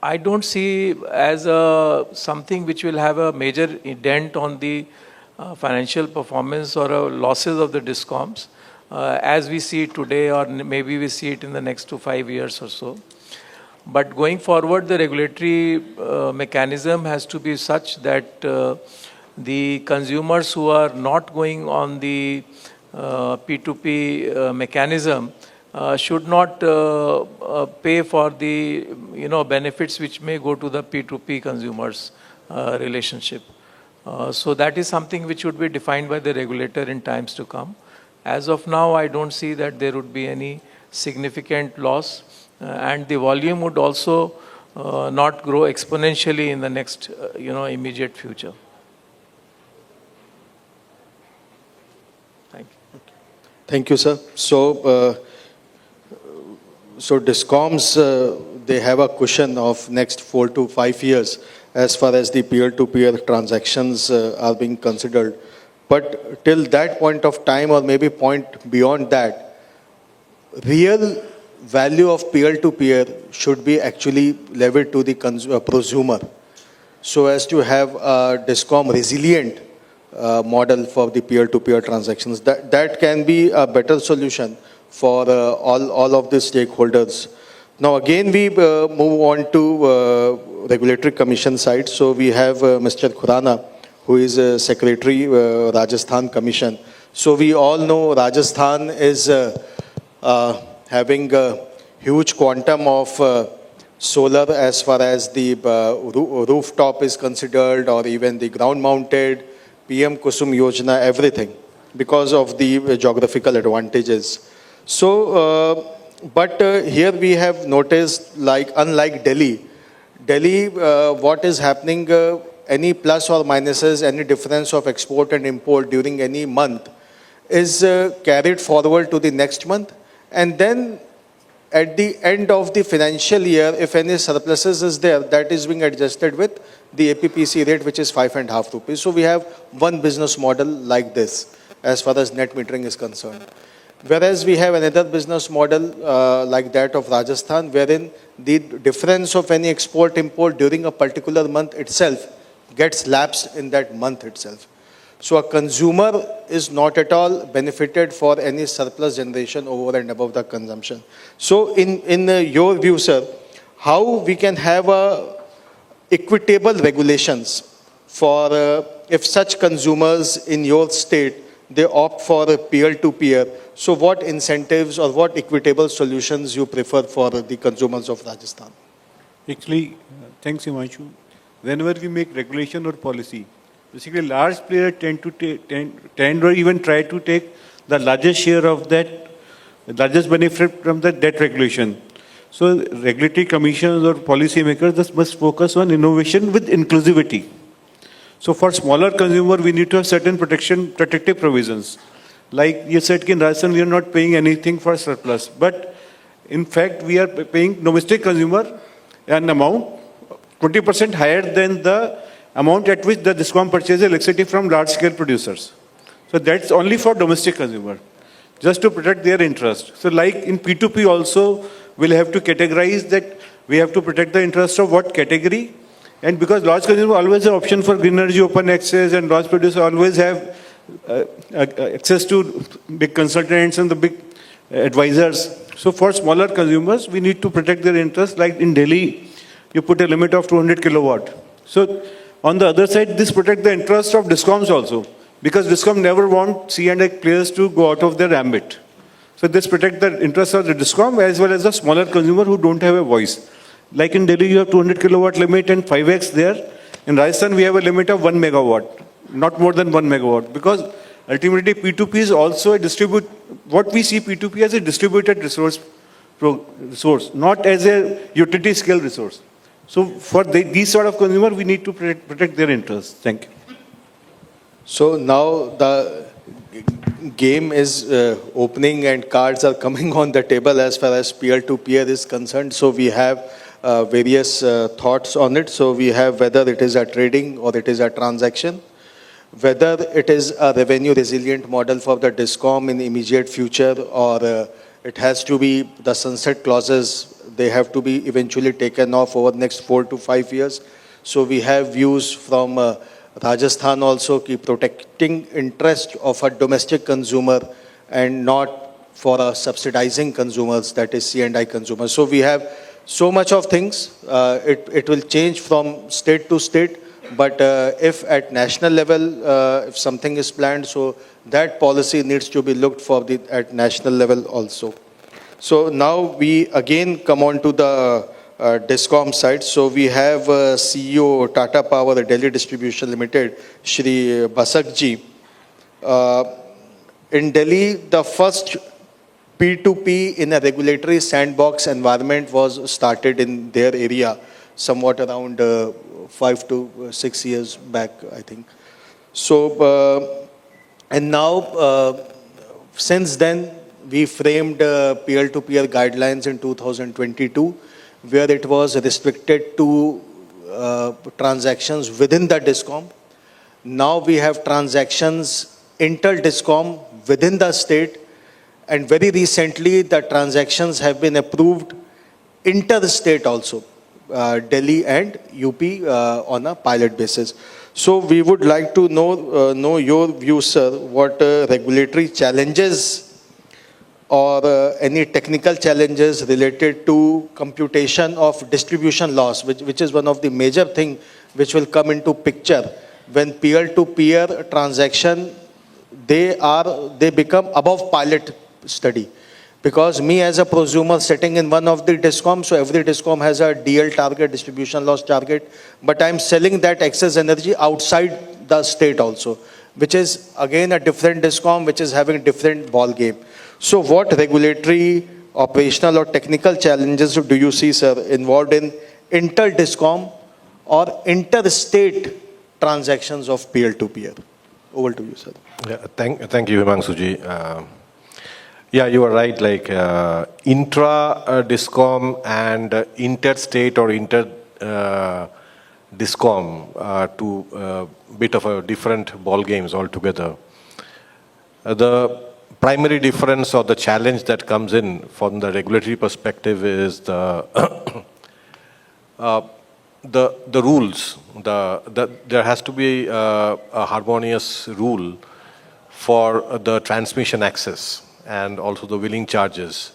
I don't see as something which will have a major dent on the financial performance or losses of the DISCOMs as we see it today, or maybe we see it in the next 2 to 5 years or so. But going forward, the regulatory mechanism has to be such that the consumers who are not going on the P2P mechanism should not pay for the benefits which may go to the P2P consumers relationship. So that is something which would be defined by the regulator in times to come. As of now, I don't see that there would be any significant loss, and the volume would also not grow exponentially in the next immediate future. Thank you. Thank you, sir. So DISCOMs, they have a cushion of next 4 to 5 years, as far as the peer-to-peer transactions are being considered. But till that point of time, or maybe point beyond that, real value of peer-to-peer should be actually levied to the prosumer, so as to have a DISCOM resilient model for the peer-to-peer transactions. That can be a better solution for all of the stakeholders. Now again, we move on to regulatory commission side. So we have Mr. Khurana, who is Secretary Rajasthan Commission. So we all know Rajasthan is having a huge quantum of solar as far as the rooftop is considered, or even the ground mounted, PM Kusum Yojana, everything, because of the geographical advantages. So, but here we have noticed, like, unlike Delhi, what is happening, any plus or minuses, any difference of export and import during any month is carried forward to the next month. And then at the end of the financial year, if any surpluses is there, that is being adjusted with the APPC rate, which is 5.5 rupees. So we have one business model like this, as far as net metering is concerned. Whereas we have another business model like that of Rajasthan, wherein the difference of any export-import during a particular month itself gets lapsed in that month itself. So a consumer is not at all benefited for any surplus generation over and above the consumption. So in your view, sir, how we can have equitable regulations for if such consumers in your state, they opt for a peer-to-peer. So what incentives or what equitable solutions you prefer for the consumers of Rajasthan? Actually, thanks Himanshu. Whenever we make regulation or policy, basically large players tend or even try to take the largest share of that, the largest benefit from that regulation. So regulatory commissions or policy makers must focus on innovation with inclusivity. So for smaller consumer, we need to have certain protective provisions. Like you said, in Rajasthan, we are not paying anything for surplus. But in fact, we are paying domestic consumer an amount 20% higher than the amount at which the DISCOM purchases electricity from large-scale producers. So that's only for domestic consumer, just to protect their interest. So like in P2P also, we'll have to categorize that we have to protect the interest of what category. And because large consumer always have option for green energy open access, and large producers always have access to big consultants and the big advisors. So for smaller consumers, we need to protect their interests. Like in Delhi, you put a limit of 200 kilowatt. So on the other side, this protects the interest of DISCOMs also, because DISCOM never want C&I players to go out of their ambit. So this protects the interest of the DISCOM as well as the smaller consumer who don't have a voice. Like in Delhi, you have 200 kilowatt limit and 5x there. In Rajasthan, we have a limit of 1 megawatt, not more than 1 megawatt, because ultimately P2P is also what we see P2P as a distributed resource, not as a utility scale resource. So for these sort of consumer, we need to protect their interests. Thank you. So now the game is opening and cards are coming on the table as far as peer-to-peer is concerned. So we have various thoughts on it. So we have whether it is a trading or it is a transaction, whether it is a revenue resilient model for the DISCOM in immediate future, or it has to be the sunset clauses, they have to be eventually taken off over the next 4 to 5 years. So we have views from Rajasthan also, protecting interest of a domestic consumer and not for subsidizing consumers, that is C&I consumers. So we have so much of things. It will change from state to state, but if at national level, if something is planned, so that policy needs to be looked for at national level also. So now we again come on to the DISCOM side. So we have CEO Tata Power Delhi Distribution Limited, Shri Basak ji. In Delhi, the first P2P in a regulatory sandbox environment was started in their area, somewhat around 5 to 6 years back, I think. So, and now, since then, we framed peer-to-peer guidelines in 2022, where it was restricted to transactions within the DISCOM. Now we have transactions inter-DISCOM within the state, and very recently the transactions have been approved inter-state also, Delhi and UP on a pilot basis. So we would like to know your view, sir, what regulatory challenges or any technical challenges related to computation of distribution loss, which is one of the major thing which will come into picture when peer-to-peer transaction, they become above pilot study. Because me as a prosumer sitting in one of the DISCOM, so every DISCOM has a DL target, distribution loss target, but I'm selling that excess energy outside the state also, which is again a different DISCOM, which is having different ball game. So what regulatory, operational or technical challenges do you see, sir, involved in inter-DISCOM or interstate transactions of peer-to-peer? Over to you, sir. Yeah, thank you, Himanshu. Yeah, you are right. Like intra-DISCOM and interstate or inter-DISCOM are two bit of a different ball games altogether. The primary difference or the challenge that comes in from the regulatory perspective is the rules. There has to be a harmonious rule for the transmission access and also the wheeling charges,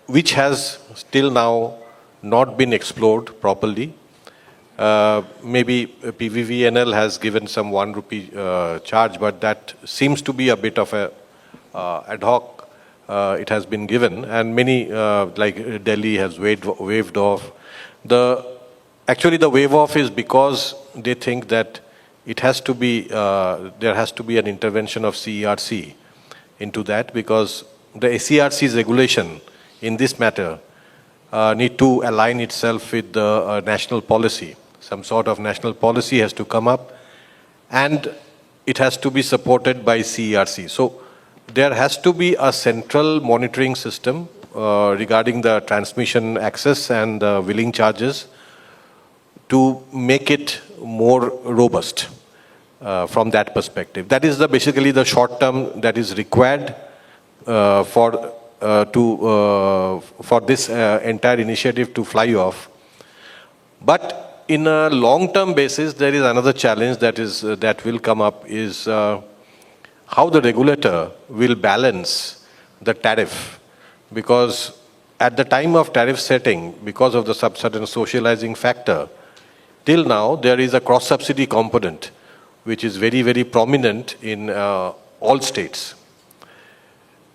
which has still now not been explored properly. Maybe PVVNL has given some 1 rupee charge, but that seems to be a bit of a ad hoc. It has been given, and many like Delhi has waived off. Actually, the waive off is because they think that it has to be there has to be an intervention of CERC into that, because the SERC's regulation in this matter need to align itself with the national policy. Some sort of national policy has to come up, and it has to be supported by CERC. So there has to be a central monitoring system regarding the transmission access and the wheeling charges to make it more robust from that perspective. That is basically the short term that is required for this entire initiative to fly off. But in a long-term basis, there is another challenge that will come up is how the regulator will balance the tariff, because at the time of tariff setting, because of the certain socializing factor, till now there is a cross-subsidy component which is very, very prominent in all states.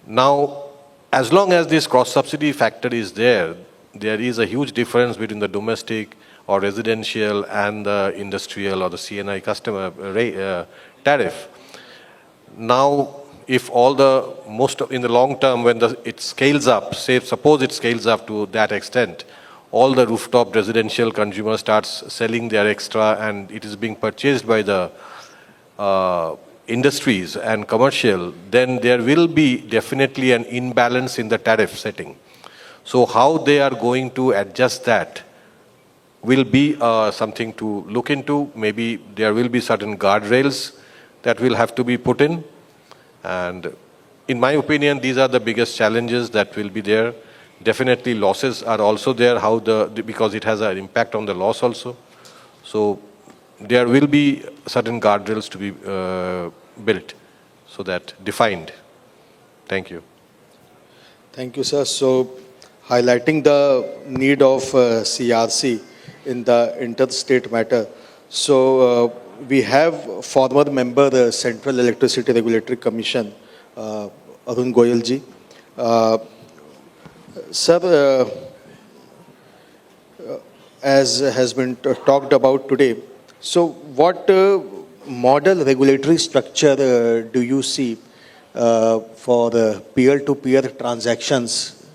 Now, as long as this cross-subsidy factor is there, there is a huge difference between the domestic or residential and the industrial or the CNI customer tariff. Now, if in the long term, when it scales up, suppose it scales up to that extent, all the rooftop residential consumers starts selling their extra and it is being purchased by the industries and commercial, then there will be definitely an imbalance in the tariff setting. So how they are going to adjust that will be something to look into. Maybe there will be certain guardrails that will have to be put in. And in my opinion, these are the biggest challenges that will be there. Definitely losses are also there, because it has an impact on the loss also. So there will be certain guardrails to be built, so that defined. Thank you. Thank you, sir. So highlighting the need of CRC in the interstate matter. So we have former member, the Central Electricity Regulatory Commission, Arun Goyalji. Sir, as has been talked about today, so what model regulatory structure do you see for peer-to-peer transactions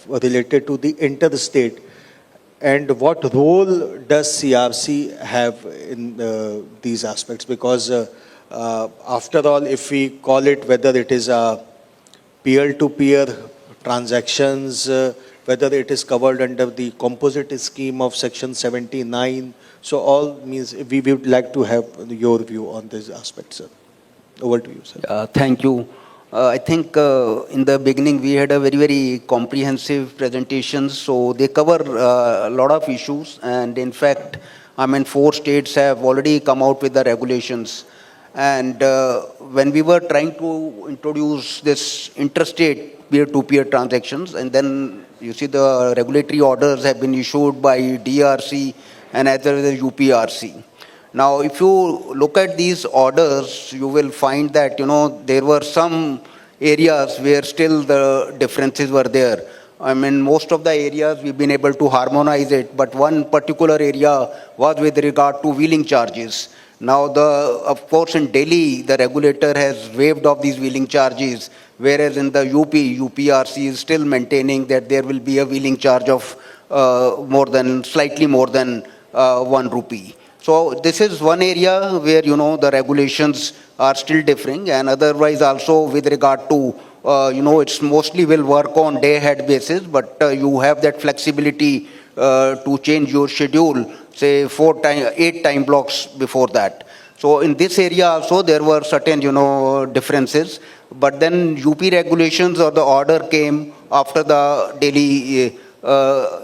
related to the interstate, and what role does CRC have in these aspects? Because after all, if we call it, whether it is a peer-to-peer transactions whether it is covered under the composite scheme of Section 79. So all means we would like to have your view on this aspect, sir. Over to you, sir. Thank you. I think in the beginning we had a very, very comprehensive presentation. So they cover a lot of issues. And in fact, 4 states have already come out with the regulations. And when we were trying to introduce this interstate peer-to-peer transactions, and then you see the regulatory orders have been issued by DRC and as well as UPRC. Now, if you look at these orders, you will find that, there were some areas where still the differences were there. Most of the areas we've been able to harmonize it, but one particular area was with regard to wheeling charges. Now, of course, in Delhi, the regulator has waived off these wheeling charges, whereas in the UPRC is still maintaining that there will be a wheeling charge of slightly more than 1 rupee. So this is one area where, the regulations are still differing, and otherwise also with regard to, it's mostly will work on day-ahead basis, but you have that flexibility to change your schedule, say 8 time blocks before that. So in this area also there were certain, differences, but then UP regulations or the order came after the Delhi.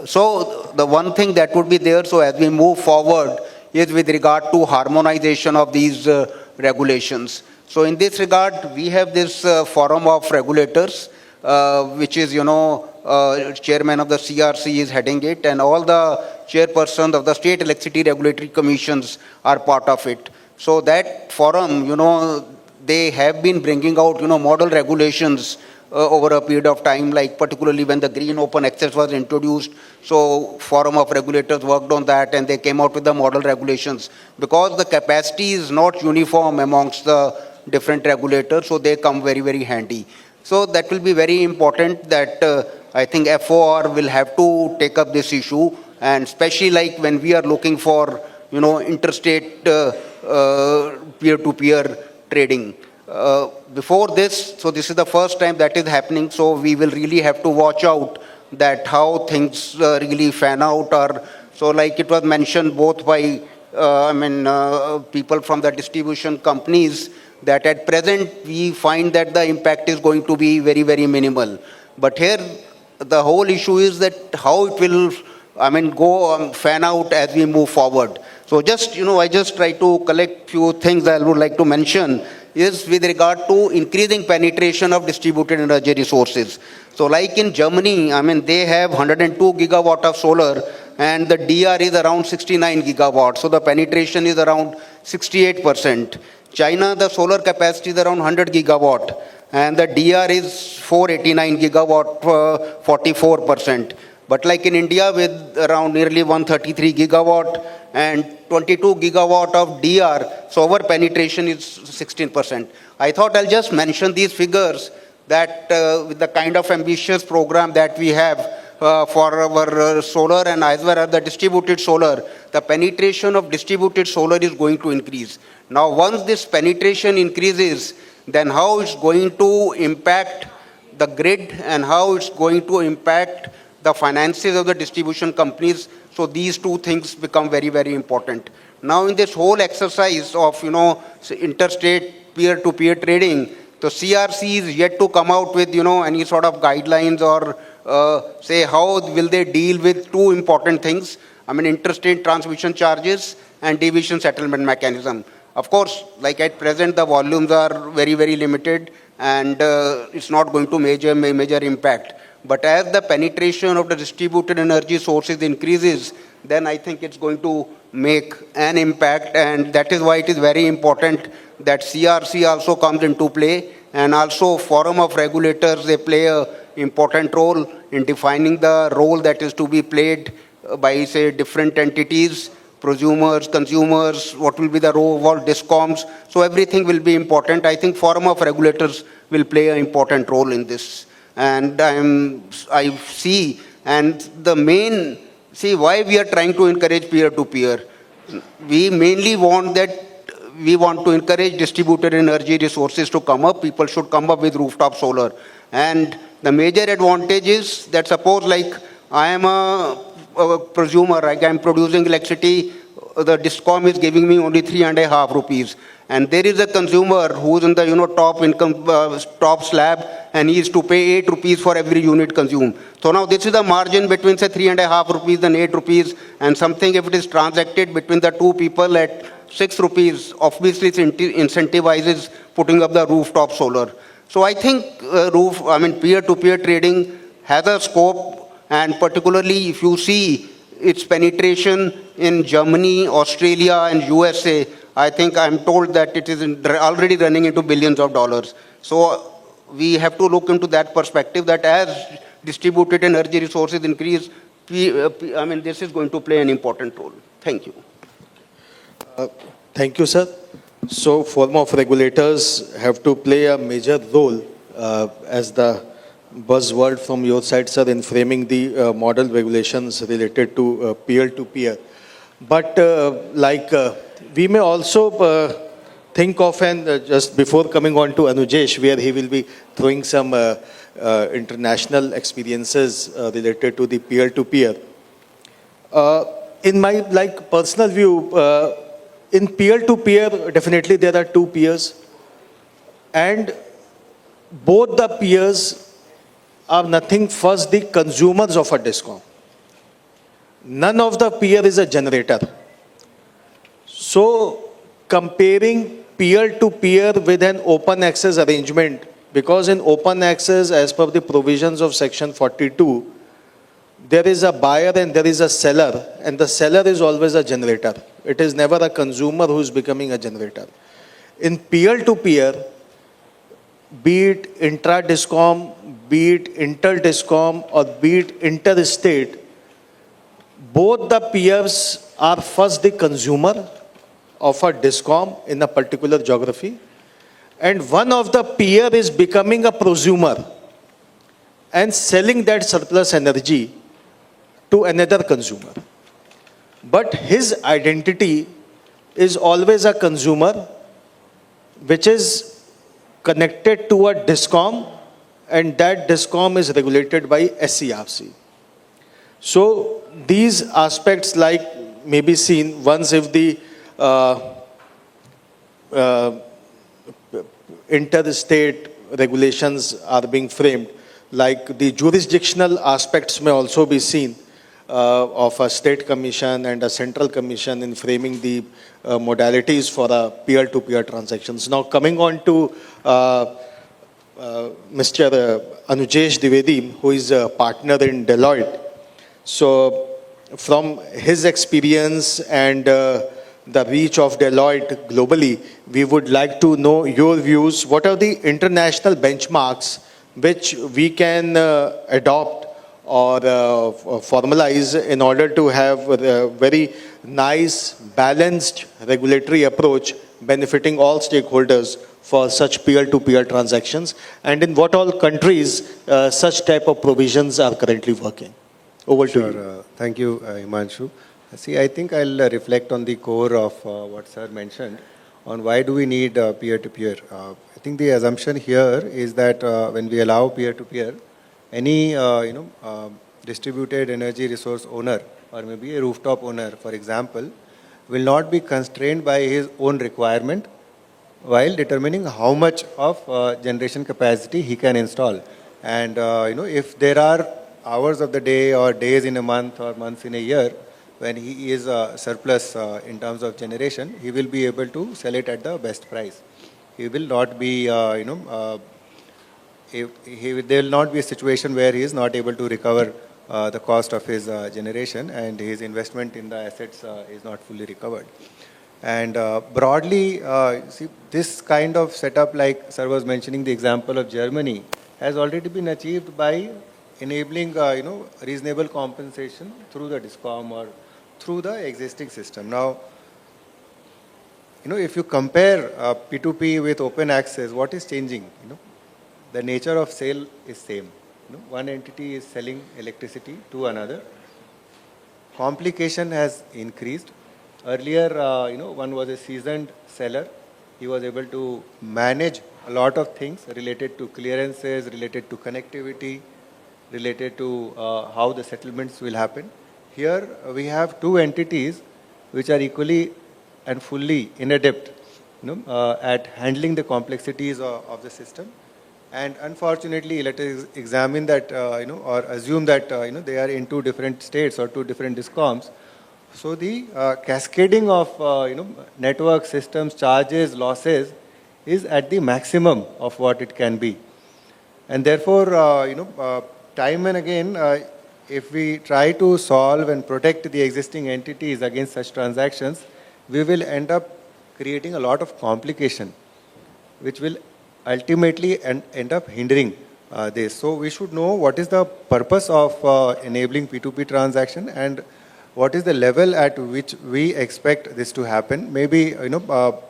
So the one thing that would be there, so as we move forward, is with regard to harmonization of these regulations. So in this regard, we have this forum of regulators, which is, chairman of the CRC is heading it, and all the chairpersons of the state electricity regulatory commissions are part of it. So that forum, they have been bringing out, model regulations over a period of time, like particularly when the green open access was introduced. So forum of regulators worked on that and they came out with the model regulations. Because the capacity is not uniform amongst the different regulators, so they come very, very handy. So that will be very important that I think FOR will have to take up this issue, and especially like when we are looking for, interstate peer-to-peer trading. Before this, so this is the first time that is happening, so we will really have to watch out that how things really fan out. Or so like it was mentioned both by people from the distribution companies, that at present we find that the impact is going to be very, very minimal. But here the whole issue is that how it will go fan out as we move forward. So just, I just try to collect few things I would like to mention is with regard to increasing penetration of distributed energy resources. So like in Germany, they have 102 gigawatt of solar and the DR is around 69 gigawatts. So the penetration is around 68%. China, the solar capacity is around 100 gigawatt and the DR is 489 gigawatt, 44%. But like in India with around nearly 133 gigawatt and 22 gigawatt of DR, so our penetration is 16%. I thought I'll just mention these figures that with the kind of ambitious program that we have for our solar and as well as the distributed solar, the penetration of distributed solar is going to increase. Now once this penetration increases, then how it's going to impact the grid and how it's going to impact the finances of the distribution companies. So these two things become very, very important. Now in this whole exercise of, interstate peer-to-peer trading, the CRC is yet to come out with, any sort of guidelines or say how will they deal with two important things. Interstate transmission charges and deviation settlement mechanism. Of course, like at present, the volumes are very, very limited and it's not going to major impact. But as the penetration of the distributed energy sources increases, then I think it's going to make an impact, and that is why it is very important that CRC also comes into play, and also forum of regulators, they play an important role in defining the role that is to be played by, say, different entities, prosumers, consumers, what will be the role of all DISCOMs. So everything will be important. I think forum of regulators will play an important role in this. And I see, and the main, see why we are trying to encourage peer-to-peer. We mainly want that, we want to encourage distributed energy resources to come up. People should come up with rooftop solar. And the major advantage is that suppose like I am a prosumer, like I am producing electricity, the DISCOM is giving me only 3.5 rupees. And there is a consumer who's in the top income, top slab, and he is to pay 8 rupees for every unit consumed. So now this is the margin between say 3.5 rupees and 8 rupees, and something if it is transacted between the two people at 6 rupees, obviously it incentivizes putting up the rooftop solar. So I think peer-to-peer trading has a scope, and particularly if you see its penetration in Germany, Australia, and USA, I think I'm told that it is already running into billions of dollars. So we have to look into that perspective that as distributed energy resources increase, this is going to play an important role. Thank you. Thank you, sir. So form of regulators have to play a major role as the buzzword from your side, sir, in framing the model regulations related to peer-to-peer. But we may also think of, and just before coming on to Anujesh, where he will be throwing some international experiences related to the peer-to-peer. In my personal view, in peer-to-peer, definitely there are two peers, and both the peers are nothing first the consumers of a DISCOM. None of the peer is a generator. So comparing peer-to-peer with an open access arrangement, because in open access, as per the provisions of section 42, there is a buyer and there is a seller, and the seller is always a generator. It is never a consumer who is becoming a generator. In peer-to-peer, be it intra-DISCOM, be it inter-DISCOM, or be it interstate, both the peers are first the consumer of a DISCOM in a particular geography, and one of the peer is becoming a prosumer and selling that surplus energy to another consumer. But his identity is always a consumer, which is connected to a DISCOM, and that DISCOM is regulated by SCRC. So these aspects may be seen once if the interstate regulations are being framed, like the jurisdictional aspects may also be seen of a state commission and a central commission in framing the modalities for a peer-to-peer transactions. Now coming on to Mr. Anujesh Dwivedi, who is a partner in Deloitte. So from his experience and the reach of Deloitte globally, we would like to know your views. What are the international benchmarks which we can adopt or formalize in order to have a very nice, balanced regulatory approach benefiting all stakeholders for such peer-to-peer transactions, and in what all countries such type of provisions are currently working? Over to you. Thank you, Himanshu. See, I think I'll reflect on the core of what Sir mentioned on why do we need peer-to-peer. I think the assumption here is that when we allow peer-to-peer, any distributed energy resource owner or maybe a rooftop owner, for example, will not be constrained by his own requirement while determining how much of generation capacity he can install. And if there are hours of the day or days in a month or months in a year when he is surplus in terms of generation, he will be able to sell it at the best price. He will not be, there will not be a situation where he is not able to recover the cost of his generation and his investment in the assets is not fully recovered. And broadly, see, this kind of setup, like Sir was mentioning the example of Germany, has already been achieved by enabling reasonable compensation through the DISCOM or through the existing system. Now, if you compare P2P with open access, what is changing? The nature of sale is same. One entity is selling electricity to another. Complication has increased. Earlier, one was a seasoned seller. He was able to manage a lot of things related to clearances, related to connectivity, related to how the settlements will happen. Here we have two entities which are equally and fully inadept at handling the complexities of the system. And unfortunately, let us examine that, or assume that, they are in two different states or two different DISCOMs. So the cascading of, network systems, charges, losses is at the maximum of what it can be. And therefore, time and again, if we try to solve and protect the existing entities against such transactions, we will end up creating a lot of complication, which will ultimately end up hindering this. So we should know what is the purpose of enabling P2P transaction and what is the level at which we expect this to happen. Maybe,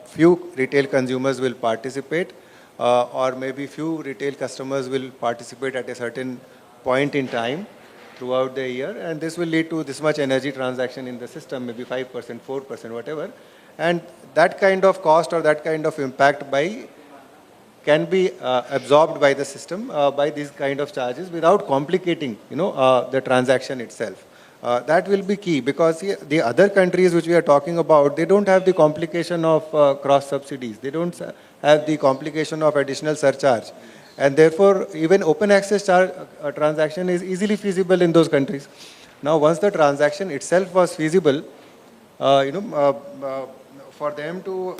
few retail consumers will participate, or maybe few retail customers will participate at a certain point in time throughout the year, and this will lead to this much energy transaction in the system, maybe 5%, 4%, whatever. And that kind of cost or that kind of impact can be absorbed by the system by these kind of charges without complicating, the transaction itself. That will be key, because the other countries which we are talking about, they don't have the complication of cross subsidies. They don't have the complication of additional surcharge. And therefore, even open access transaction is easily feasible in those countries. Now, once the transaction itself was feasible, for them to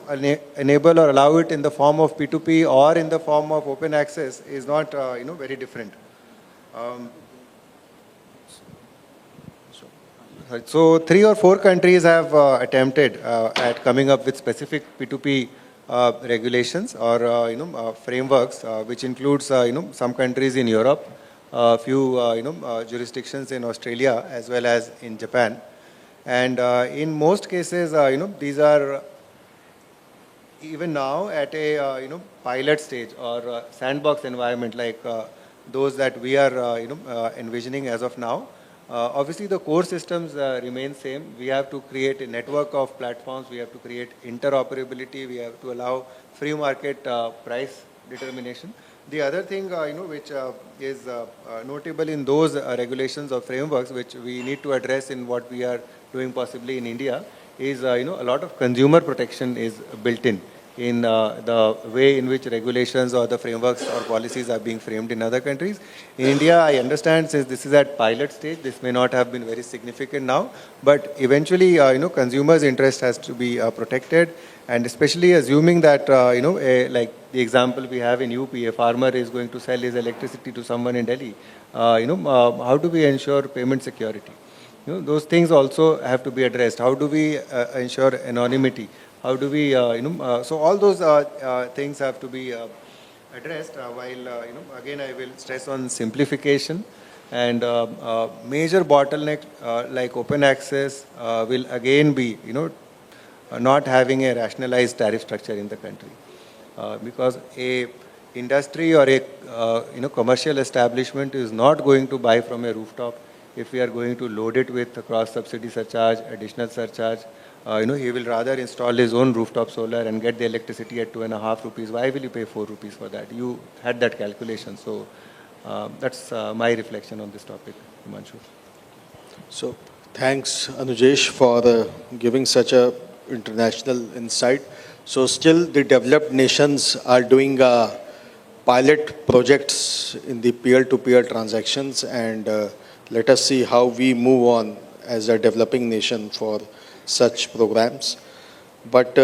enable or allow it in the form of P2P or in the form of open access is not, very different. So 3 or 4 countries have attempted at coming up with specific P2P regulations or frameworks, which includes some countries in Europe, a few jurisdictions in Australia as well as in Japan. And in most cases, these are even now at a pilot stage or sandbox environment like those that we are envisioning as of now. Obviously, the core systems remain same. We have to create a network of platforms. We have to create interoperability. We have to allow free market price determination. The other thing, which is notable in those regulations or frameworks, which we need to address in what we are doing possibly in India, is, a lot of consumer protection is built in the way in which regulations or the frameworks or policies are being framed in other countries. In India, I understand, since this is at pilot stage, this may not have been very significant now, but eventually, consumers' interest has to be protected, and especially assuming that, like the example we have in UP, a farmer is going to sell his electricity to someone in Delhi. How do we ensure payment security? Those things also have to be addressed. How do we ensure anonymity? How do we, so all those things have to be addressed, while, again, I will stress on simplification, and major bottleneck like open access will again be, not having a rationalized tariff structure in the country. Because a industry or a, commercial establishment is not going to buy from a rooftop if we are going to load it with a cross-subsidy surcharge, additional surcharge. He will rather install his own rooftop solar and get the electricity at 2.5 rupees. Why will you pay 4 rupees for that? You had that calculation. So that's my reflection on this topic, Himanshu. So thanks, Anujesh, for giving such a international insight. So still the developed nations are doing pilot projects in the peer-to-peer transactions, and let us see how we move on as a developing nation for such programs. But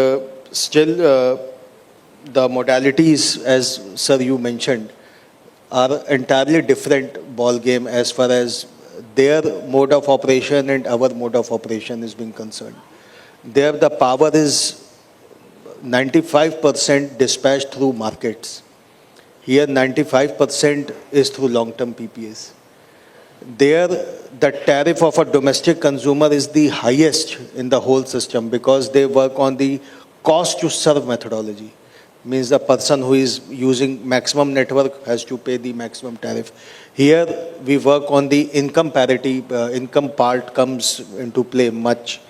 still, the modalities, as sir you mentioned, are entirely different ball game as far as their mode of operation and our mode of operation is being concerned. There the power is 95% dispatched through markets. Here 95% is through long-term PPAs. There, the tariff of a domestic consumer is the highest in the whole system because they work on the cost to serve methodology. Means the person who is using maximum network has to pay the maximum tariff. Here, we work on the income parity. Income part comes into play much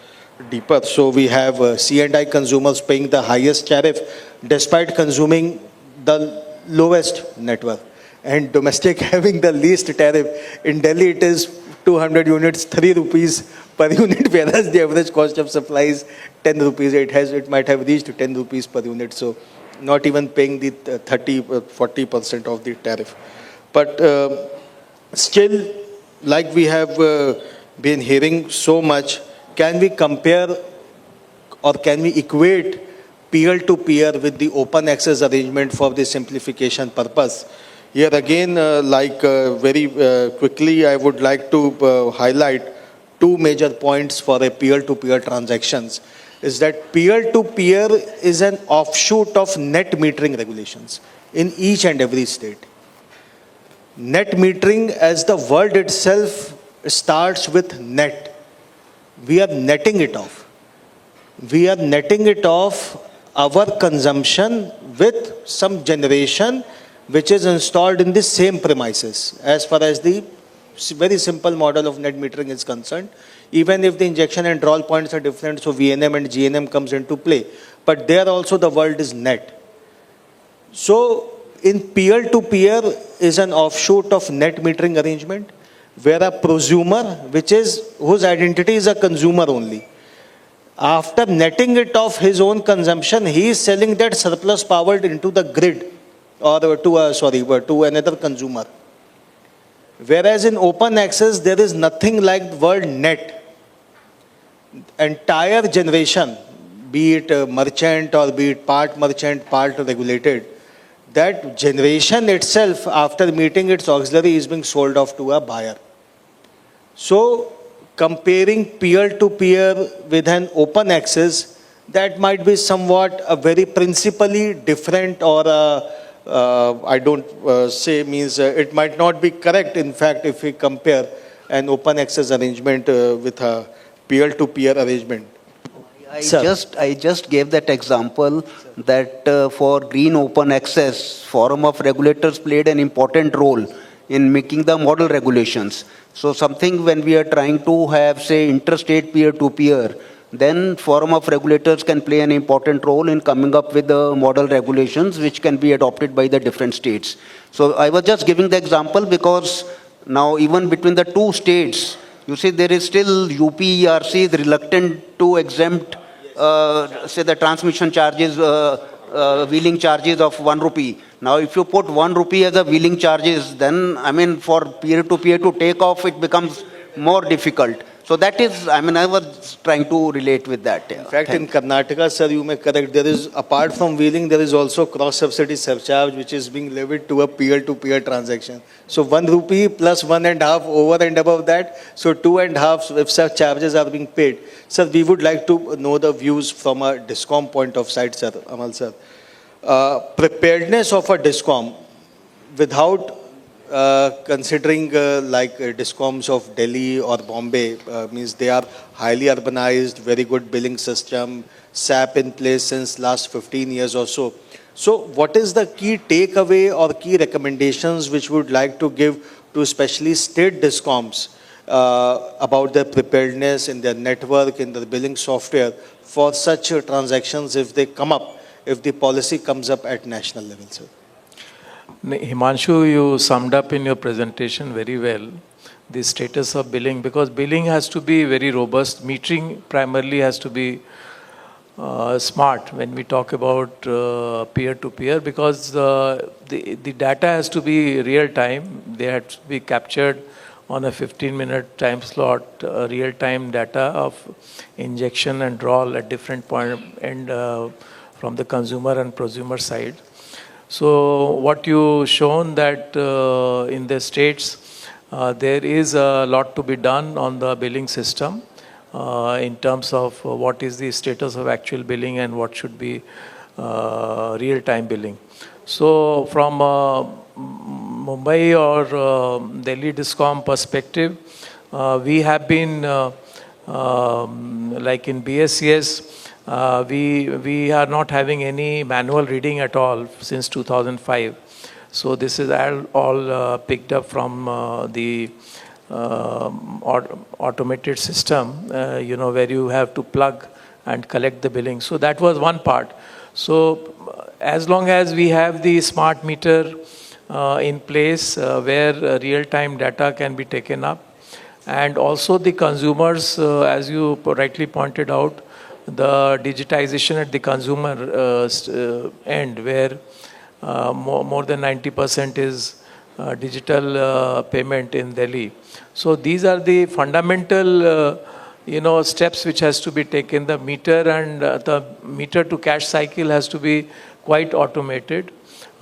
deeper. So we have C&I consumers paying the highest tariff despite consuming the lowest network. and domestic having the least tariff. In Delhi, it is 200 units, 3 rupees per unit, whereas the average cost of supply is 10 rupees. It might have reached 10 rupees per unit. So not even paying the 40% of the tariff. But still, like we have been hearing so much, can we compare or can we equate peer-to-peer with the open access arrangement for the simplification purpose? Here again, very quickly, I would like to highlight two major points for a peer-to-peer transactions. Is that peer-to-peer is an offshoot of net metering regulations in each and every state. Net metering, as the word itself starts with net, we are netting it off. We are netting it off our consumption with some generation which is installed in the same premises, as far as the very simple model of net metering is concerned. Even if the injection and draw points are different, so VNM and GNM comes into play. But there also the word is net. So in peer-to-peer is an offshoot of net metering arrangement, where a prosumer, whose identity is a consumer only, after netting it off his own consumption, he is selling that surplus power into the grid or to another consumer. Whereas in open access, there is nothing like the word net. Entire generation, be it merchant or be it part merchant, part regulated, that generation itself, after meeting its auxiliary, is being sold off to a buyer. So comparing peer-to-peer with an open access, that might be somewhat a very principally different, or I don't say means it might not be correct, in fact, if we compare an open access arrangement with a peer-to-peer arrangement. I just gave that example that for green open access, Forum of Regulators played an important role in making the model regulations. So something when we are trying to have, say, interstate peer-to-peer, then Forum of Regulators can play an important role in coming up with the model regulations which can be adopted by the different states. So I was just giving the example because now even between the two states, you see there is still UPERC is reluctant to exempt, say, the transmission charges, wheeling charges of 1 rupee. Now, if you put 1 rupee as a wheeling charges, then, I mean, for peer-to-peer to take off, it becomes more difficult. So that is, I mean, I was trying to relate with that. In fact, in Karnataka, sir, you may correct, there is, apart from wheeling, there is also cross-subsidy surcharge, which is being levied to a peer-to-peer transaction. So 1 rupee plus 1.5 over and above that, so 2.5 if such charges are being paid. Sir, we would like to know the views from a DISCOM point of sight, sir, Amal sir. Preparedness of a DISCOM without considering DISCOMs of Delhi or Bombay, means they are highly urbanized, very good billing system, SAP in place since last 15 years or so. So what is the key takeaway or key recommendations which we would like to give to especially state DISCOMs about their preparedness in their network, in their billing software for such transactions if they come up, if the policy comes up at national level, sir? Himanshu, you summed up in your presentation very well the status of billing, because billing has to be very robust. Metering primarily has to be smart when we talk about peer-to-peer, because the data has to be real time. They have to be captured on a 15-minute time slot, real-time data of injection and draw at different point and from the consumer and prosumer side. So what you shown that in the states, there is a lot to be done on the billing system in terms of what is the status of actual billing and what should be real-time billing. So from Mumbai or Delhi DISCOM perspective, we have been like in BSCS, we are not having any manual reading at all since 2005. So this is all picked up from the automated system, where you have to plug and collect the billing. So that was one part. So as long as we have the smart meter in place where real-time data can be taken up. And also the consumers, as you rightly pointed out, the digitization at the consumer end, where more than 90% is digital payment in Delhi. So these are the fundamental steps which has to be taken. The meter and the meter to cash cycle has to be quite automated,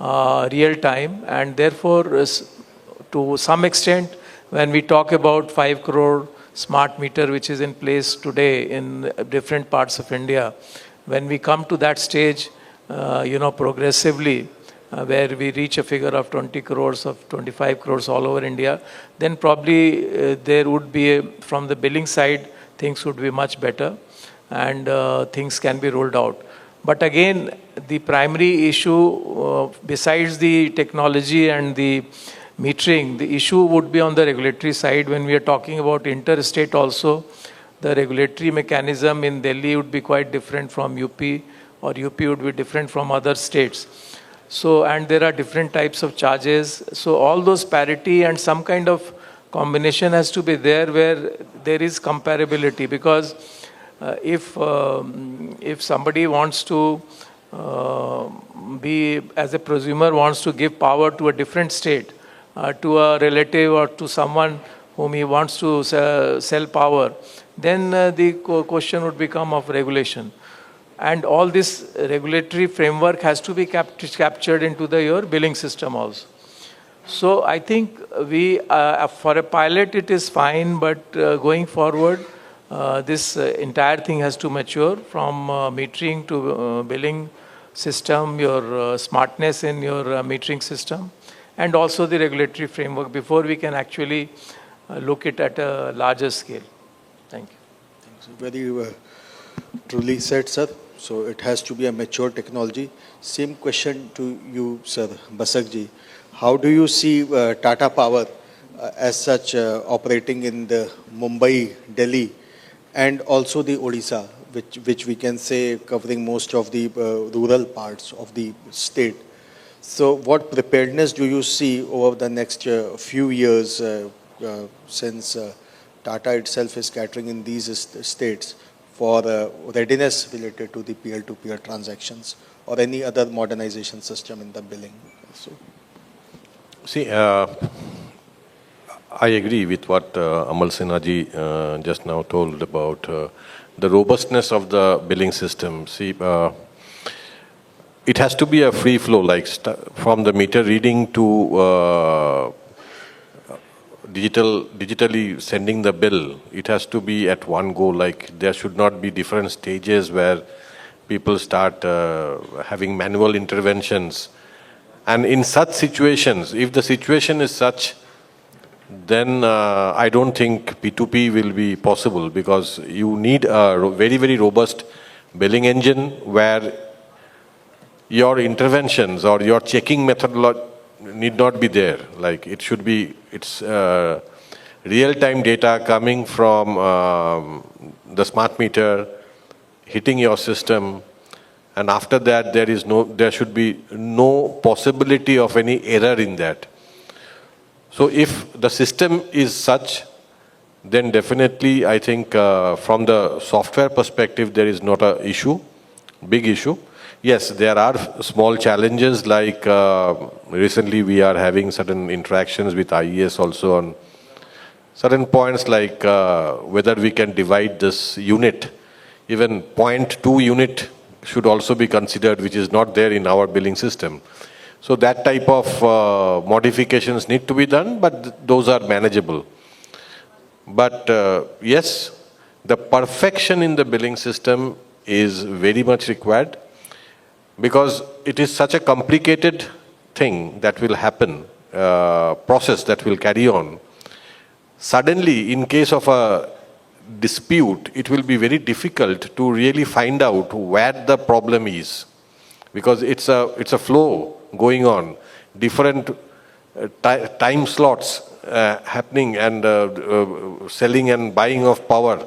real time, and therefore to some extent when we talk about 5 crore smart meter which is in place today in different parts of India, when we come to that stage, progressively, where we reach a figure of 20 crores, of 25 crores all over India, then probably there would be, from the billing side, things would be much better and things can be rolled out. But again, the primary issue, besides the technology and the metering, the issue would be on the regulatory side. When we are talking about interstate also, the regulatory mechanism in Delhi would be quite different from UP, or UP would be different from other states. So, and there are different types of charges. So all those parity and some kind of combination has to be there where there is comparability, because if somebody wants to be, as a prosumer, wants to give power to a different state, to a relative or to someone whom he wants to sell power, then the question would become of regulation. And all this regulatory framework has to be captured into your billing system also. So I think for a pilot it is fine, but going forward, this entire thing has to mature from metering to billing system, your smartness in your metering system, and also the regulatory framework before we can actually look at a larger scale. Thank you. Very truly said, sir. So it has to be a mature technology. Same question to you, sir, Basakji. How do you see Tata Power as such operating in the Mumbai, Delhi, and also the Odisha, which we can say covering most of the rural parts of the state? So what preparedness do you see over the next few years since Tata itself is catering in these states for readiness related to the peer-to-peer transactions or any other modernization system in the billing? So. See, I agree with what Amal Sinha ji just now told about the robustness of the billing system. See, it has to be a free flow, like from the meter reading to digitally sending the bill. It has to be at one go. Like there should not be different stages where people start having manual interventions. And in such situations, if the situation is such, then I don't think P2P will be possible, because you need a very, very robust billing engine where your interventions or your checking methodology need not be there. Like it should be, it's real-time data coming from the smart meter, hitting your system, and after that there should be no possibility of any error in that. So if the system is such, then definitely I think from the software perspective there is not a issue, big issue. Yes, there are small challenges, like recently we are having certain interactions with IES also on certain points, like whether we can divide this unit. Even 0.2 unit should also be considered, which is not there in our billing system. So that type of modifications need to be done, but those are manageable. But yes, the perfection in the billing system is very much required, because it is such a complicated thing that will happen, process that will carry on. Suddenly, in case of a dispute, it will be very difficult to really find out where the problem is, because it's a flow going on, different time slots happening, and selling and buying of power.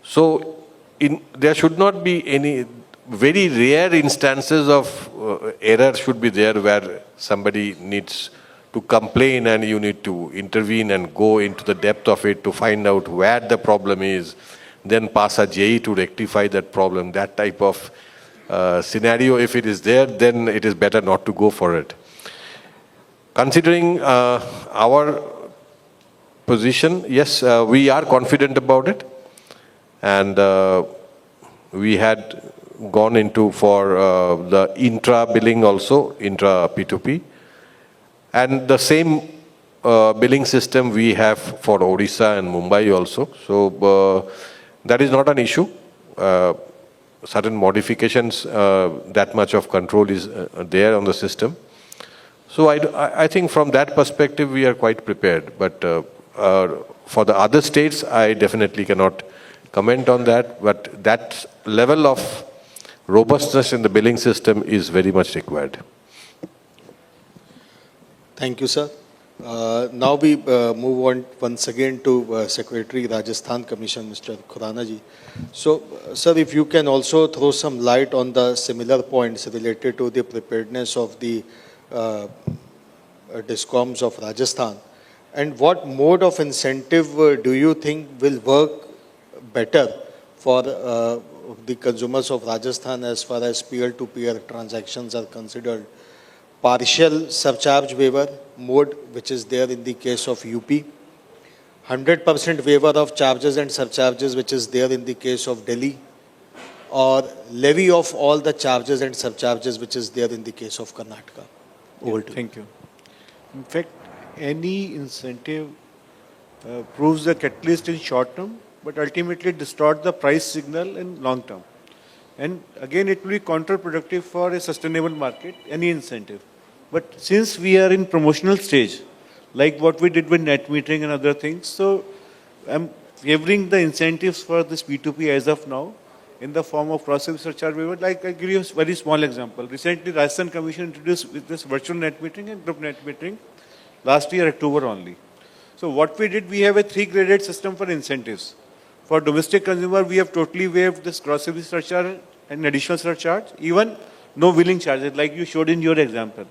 So there should not be any very rare instances of error should be there where somebody needs to complain and you need to intervene and go into the depth of it to find out where the problem is, then pass a JE to rectify that problem. That type of scenario, if it is there, then it is better not to go for it. Considering our position, yes, we are confident about it. And we had gone into for the intra-billing also, intra-P2P. And the same billing system we have for Odisha and Mumbai also. So that is not an issue. Certain modifications, that much of control is there on the system. So I think from that perspective, we are quite prepared. But for the other states, I definitely cannot comment on that. But that level of robustness in the billing system is very much required. Thank you, sir. Now we move on once again to Secretary Rajasthan Commission, Mr. Khurana ji. So, sir, if you can also throw some light on the similar points related to the preparedness of the DISCOMs of Rajasthan, and what mode of incentive do you think will work better for the consumers of Rajasthan as far as peer-to-peer transactions are considered? Partial surcharge waiver mode, which is there in the case of UP, 100% waiver of charges and surcharges, which is there in the case of Delhi, or levy of all the charges and surcharges, which is there in the case of Karnataka. Over to you. Thank you. In fact, any incentive proves the catalyst in short term, but ultimately distort the price signal in long term. And again, it will be counterproductive for a sustainable market, any incentive. But since we are in promotional stage, like what we did with net metering and other things, so I'm favoring the incentives for this P2P as of now in the form of process surcharge waiver. Like I'll give you a very small example. Recently, Rajasthan Commission introduced with this virtual net metering and group net metering last year, October only. So what we did, we have a 3-graded system for incentives. For domestic consumer, we have totally waived this cross-service surcharge and additional surcharge, even no billing charges, like you showed in your example.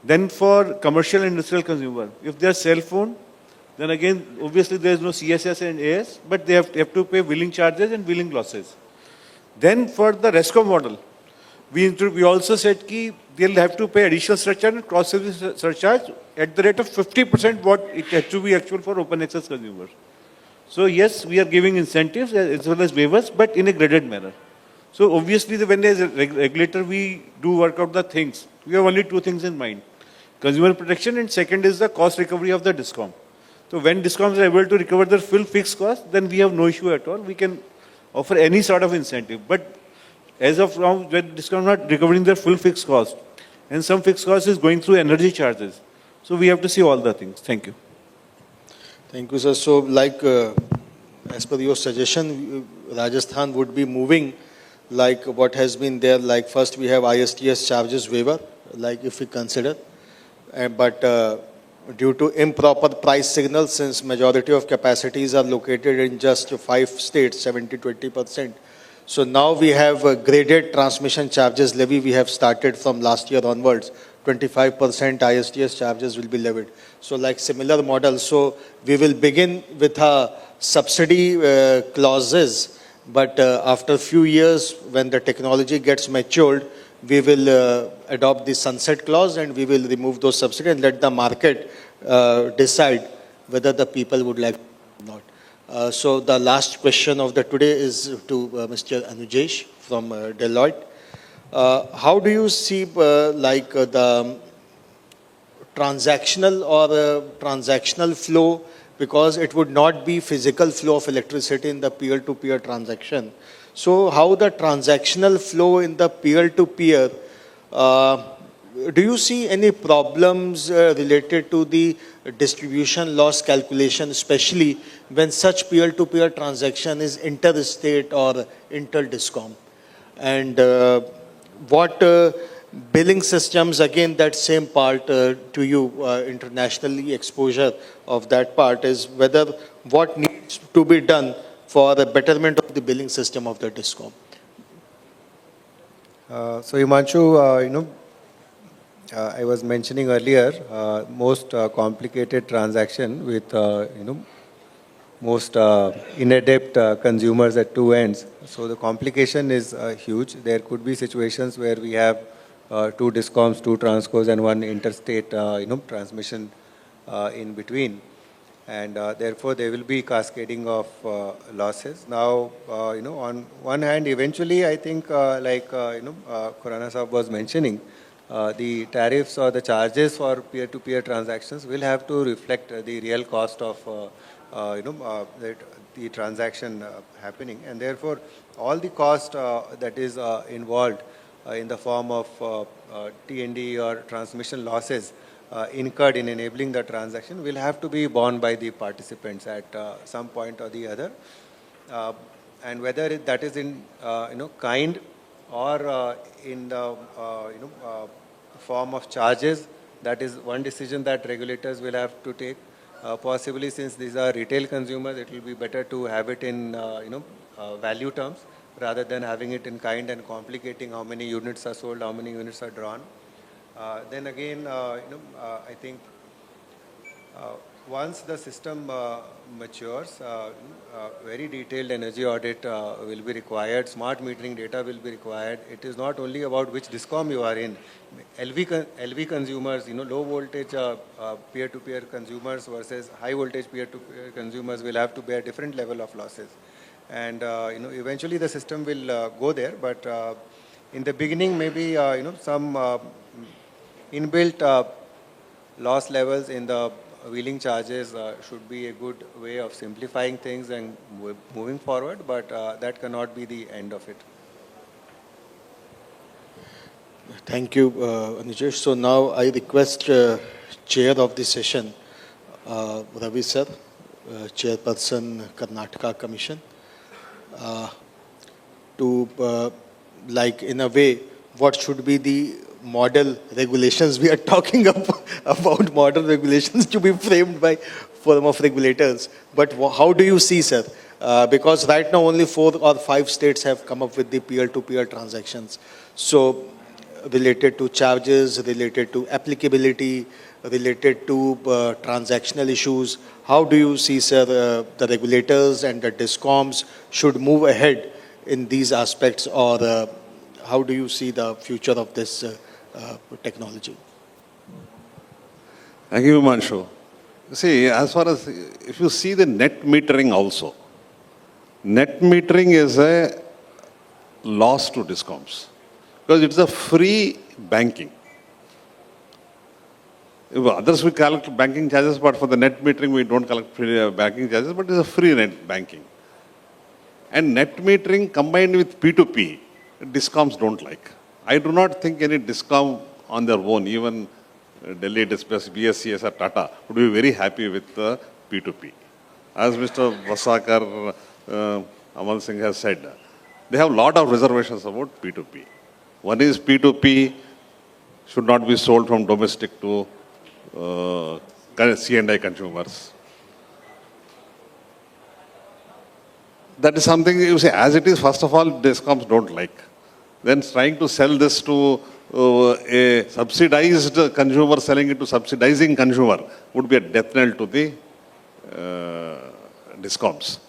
Then for commercial and industrial consumer, if they are cell phone, then again, obviously there is no CSS and AS, but they have to pay billing charges and billing losses. Then for the RESCO model, we also said that they'll have to pay additional surcharge and cross-service surcharge at the rate of 50% what it has to be actual for open access consumers. So yes, we are giving incentives as well as waivers, but in a graded manner. So obviously, when as a regulator, we do work out the things. We have only 2 things in mind: consumer protection, and second is the cost recovery of the DISCOM. So when DISCOMs are able to recover their full fixed cost, then we have no issue at all. We can offer any sort of incentive. But as of now, when DISCOMs are not recovering their full fixed cost, and some fixed cost is going through energy charges, so we have to see all the things. Thank you. Thank you, sir. So, like, as per your suggestion, Rajasthan would be moving like what has been there. Like, first we have ISTS charges waiver, like if we consider, but due to improper price signals, since majority of capacities are located in just 5 states, 70-20%. So now we have a graded transmission charges levy. We have started from last year onwards. 25% ISTS charges will be levied. So like similar model. So we will begin with a subsidy clauses, but after a few years, when the technology gets matured, we will adopt the sunset clause and we will remove those subsidies and let the market decide whether the people would like or not. So the last question of the today is to Mr. Anujesh from Deloitte. How do you see the transactional or transactional flow, because it would not be physical flow of electricity in the peer-to-peer transaction. So how the transactional flow in the peer-to-peer, do you see any problems related to the distribution loss calculation, especially when such peer-to-peer transaction is interstate or inter-DISCOM? And what billing systems, again, that same part to you, internationally exposure of that part, is whether what needs to be done for the betterment of the billing system of the DISCOM? So Himanshu, I was mentioning earlier, most complicated transaction with, most inadept consumers at two ends. So the complication is huge. There could be situations where we have two DISCOMs, two transcos, and one interstate, transmission in between. And therefore, there will be cascading of losses. Now, on one hand, eventually, I think, Khurana Sahab was mentioning, the tariffs or the charges for peer-to-peer transactions will have to reflect the real cost of the transaction happening, and therefore all the cost that is involved in the form of T&D or transmission losses incurred in enabling the transaction will have to be borne by the participants at some point or the other, and whether that is in kind or in the form of charges, that is one decision that regulators will have to take. Possibly, since these are retail consumers, it will be better to have it in value terms rather than having it in kind and complicating how many units are sold, how many units are drawn. Then again, I think once the system matures, very detailed energy audit will be required, smart metering data will be required. It is not only about which DISCOM you are in. LV consumers, low voltage peer-to-peer consumers versus high voltage peer-to-peer consumers will have to bear different level of losses. And, eventually the system will go there, but in the beginning, maybe, some inbuilt loss levels in the wheeling charges should be a good way of simplifying things and moving forward, but that cannot be the end of it. Thank you, Anijesh. So now I request Chair of the session, Ravi sir, Chairperson, Karnataka Commission, to, in a way, what should be the model regulations. We are talking about model regulations to be framed by forum of regulators. But how do you see, sir? Because right now only 4 or 5 states have come up with the peer-to-peer transactions. So related to charges, related to applicability, related to transactional issues, how do you see, sir, the regulators and the DISCOMs should move ahead in these aspects, or how do you see the future of this technology? Thank you, Himanshu. See, as far as, if you see the net metering also, net metering is a loss to DISCOMs because it's a free banking. If others we collect banking charges, but for the net metering we don't collect free banking charges, but it's a free net banking. And net metering combined with P2P, DISCOMs don't like. I do not think any DISCOM on their own, even Delhi Dispatch, BSCS or Tata, would be very happy with the P2P. As Mr. Vasakar, Amal Singh has said, they have a lot of reservations about P2P. One is P2P should not be sold from domestic to C&I consumers. That is something you say, as it is, first of all, DISCOMs don't like. Then trying to sell this to a subsidized consumer, selling it to subsidizing consumer would be a death knell to the DISCOMs.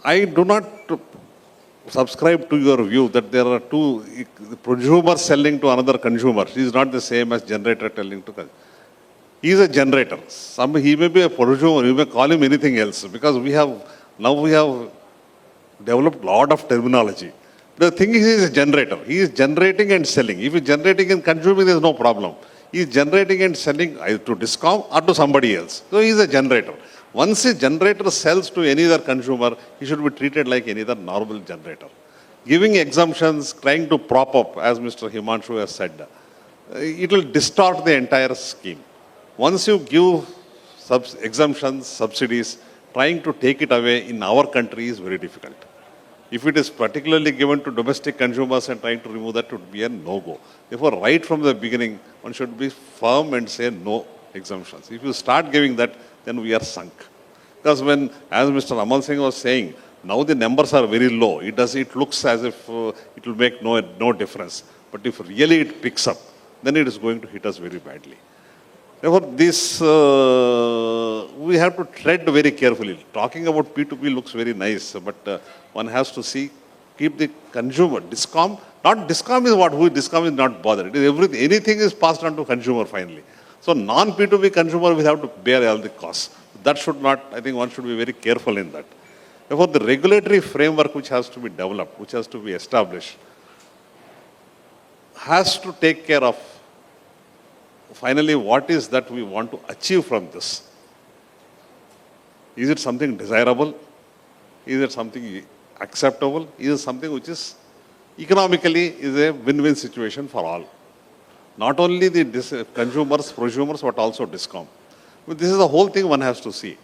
I do not subscribe to your view that there are two consumers selling to another consumer. He is not the same as generator selling to consumer. He is a generator. He may be a consumer, you may call him anything else, because now we have developed a lot of terminology. The thing is, he is a generator. He is generating and selling. If he is generating and consuming, there is no problem. He is generating and selling either to DISCOM or to somebody else. So he is a generator. Once a generator sells to any other consumer, he should be treated like any other normal generator. Giving exemptions, trying to prop up, as Mr. Himanshu has said, it will distort the entire scheme. Once you give exemptions, subsidies, trying to take it away in our country is very difficult. If it is particularly given to domestic consumers and trying to remove that, would be a no-go. Therefore, right from the beginning, one should be firm and say no exemptions. If you start giving that, then we are sunk. Because when, as Mr. Amal Singh was saying, Now the numbers are very low. It looks as if it will make no difference. But if really it picks up, then it is going to hit us very badly. Therefore, this, we have to tread very carefully. Talking about P2P looks very nice, but one has to see, keep the consumer, DISCOM, DISCOM is not bothered. It is everything, anything is passed on to consumer finally. So non-P2P consumer will have to bear all the costs. That should not, I think one should be very careful in that. Therefore, the regulatory framework which has to be developed, which has to be established, has to take care of finally what is that we want to achieve from this. Is it something desirable? Is it something acceptable? Is it something which is economically is a win-win situation for all? Not only the consumers, prosumers, but also DISCOM. This is the whole thing one has to see.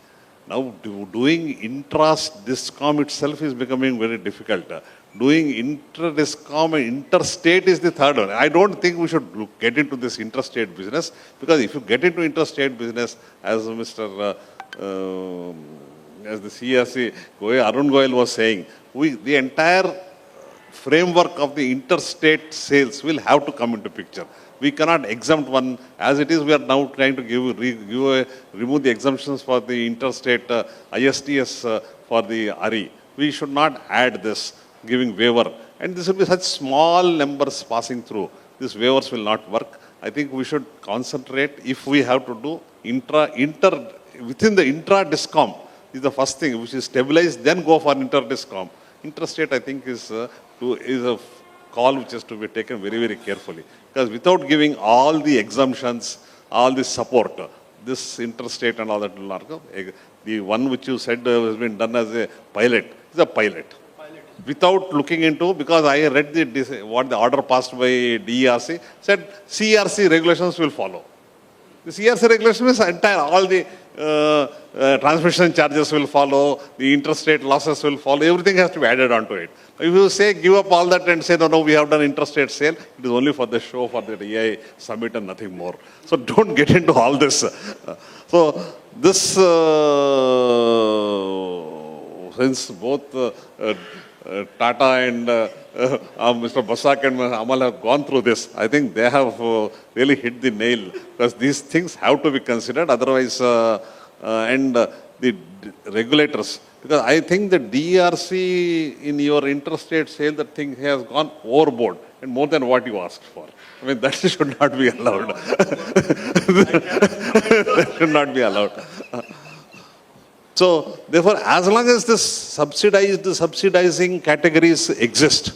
Now, doing intra-DISCOM itself is becoming very difficult. Doing inter-DISCOM and interstate is the third one. I don't think we should get into this interstate business, because if you get into interstate business, as as the CRC, Arun Goyal was saying, the entire framework of the interstate sales will have to come into picture. We cannot exempt one. As it is, we are now trying to remove the exemptions for the interstate ISTS for the RE. We should not add this, giving waiver. And this will be such small numbers passing through. These waivers will not work. I think we should concentrate, if we have to do within the intra-DISCOM is the first thing, which is stabilized, then go for inter-DISCOM. Interstate, I think, is a call which has to be taken very, very carefully. Because without giving all the exemptions, all the support, this interstate and all that will not go. The one which you said has been done as a pilot is a pilot. Without looking into, because I read what the order passed by DERC, said CRC regulations will follow. The CRC regulation is entire, all the transmission charges will follow, the interstate losses will follow, everything has to be added onto it. If you say, give up all that and say, no, we have done interstate sale, it is only for the show, for the DI summit and nothing more. So don't get into all this. So this, since both Tata and Mr. Basak and Amal have gone through this, I think they have really hit the nail, because these things have to be considered. Otherwise, the regulators, because I think the DRC in your interstate sale, that thing has gone overboard and more than what you asked for. I mean, that should not be allowed. That should not be allowed. So, therefore, as long as this subsidizing categories exist,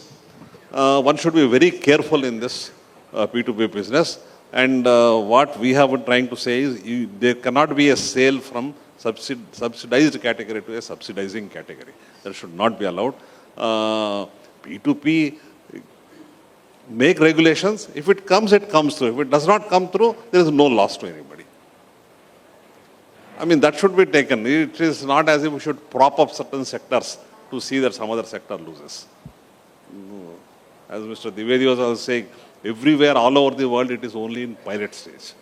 one should be very careful in this P2P business. And what we have been trying to say is, there cannot be a sale from subsidized category to a subsidizing category. That should not be allowed. P2P, make regulations. If it comes, it comes through. If it does not come through, there is no loss to anybody. I mean, that should be taken. It is not as if we should prop up certain sectors to see that some other sector loses. As Mr. Dwivedi was also saying, everywhere, all over the world, it is only in pilot stage.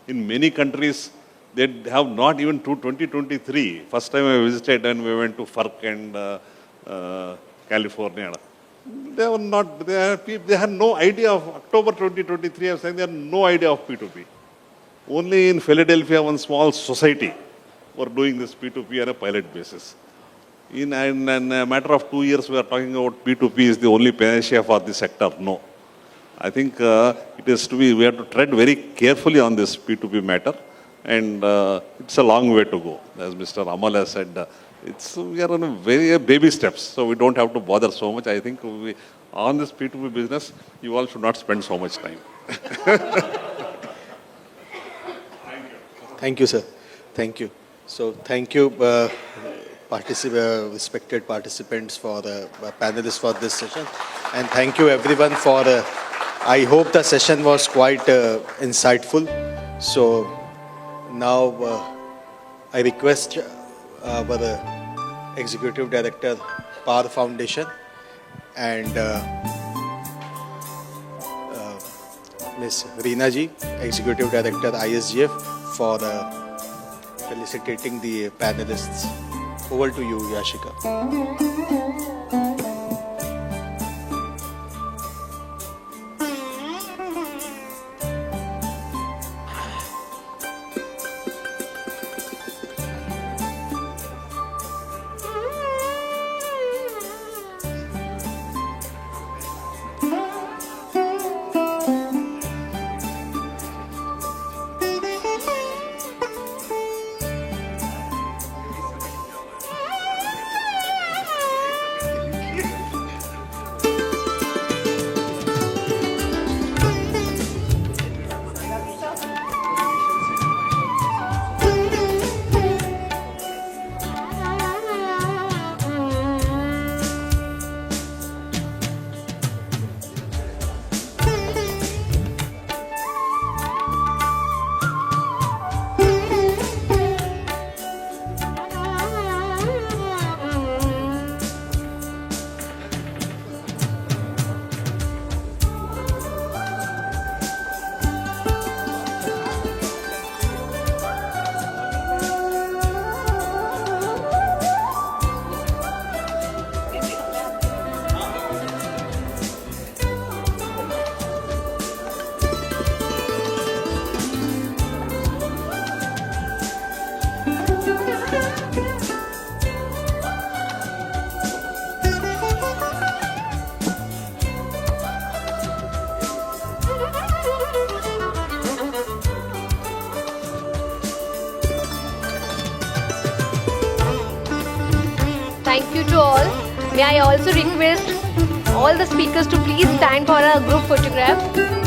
In many countries, they have not even to 2023. First time I visited and we went to FERC and California. They were not, they had no idea of October 2023. I was saying they had no idea of P2P. Only in Philadelphia, one small society were doing this P2P on a pilot basis. In a matter of 2 years, we are talking about P2P is the only panacea for the sector. No. I think it is to be, we have to tread very carefully on this P2P matter. And it's a long way to go. As Mr. Amal has said, we are on a very baby steps. So we don't have to bother so much. I think on this P2P business, you all should not spend so much time. Thank you, sir. Thank you. So thank you, respected participants, for the panelists for this session. And thank you everyone for, I hope the session was quite insightful. So now I request our Executive Director, Power Foundation, and Ms. Reena ji, Executive Director, ISGF, for felicitating the panelists. Over to you, Yashika. Thank you to all. May I also request all the speakers to please stand for a group photograph.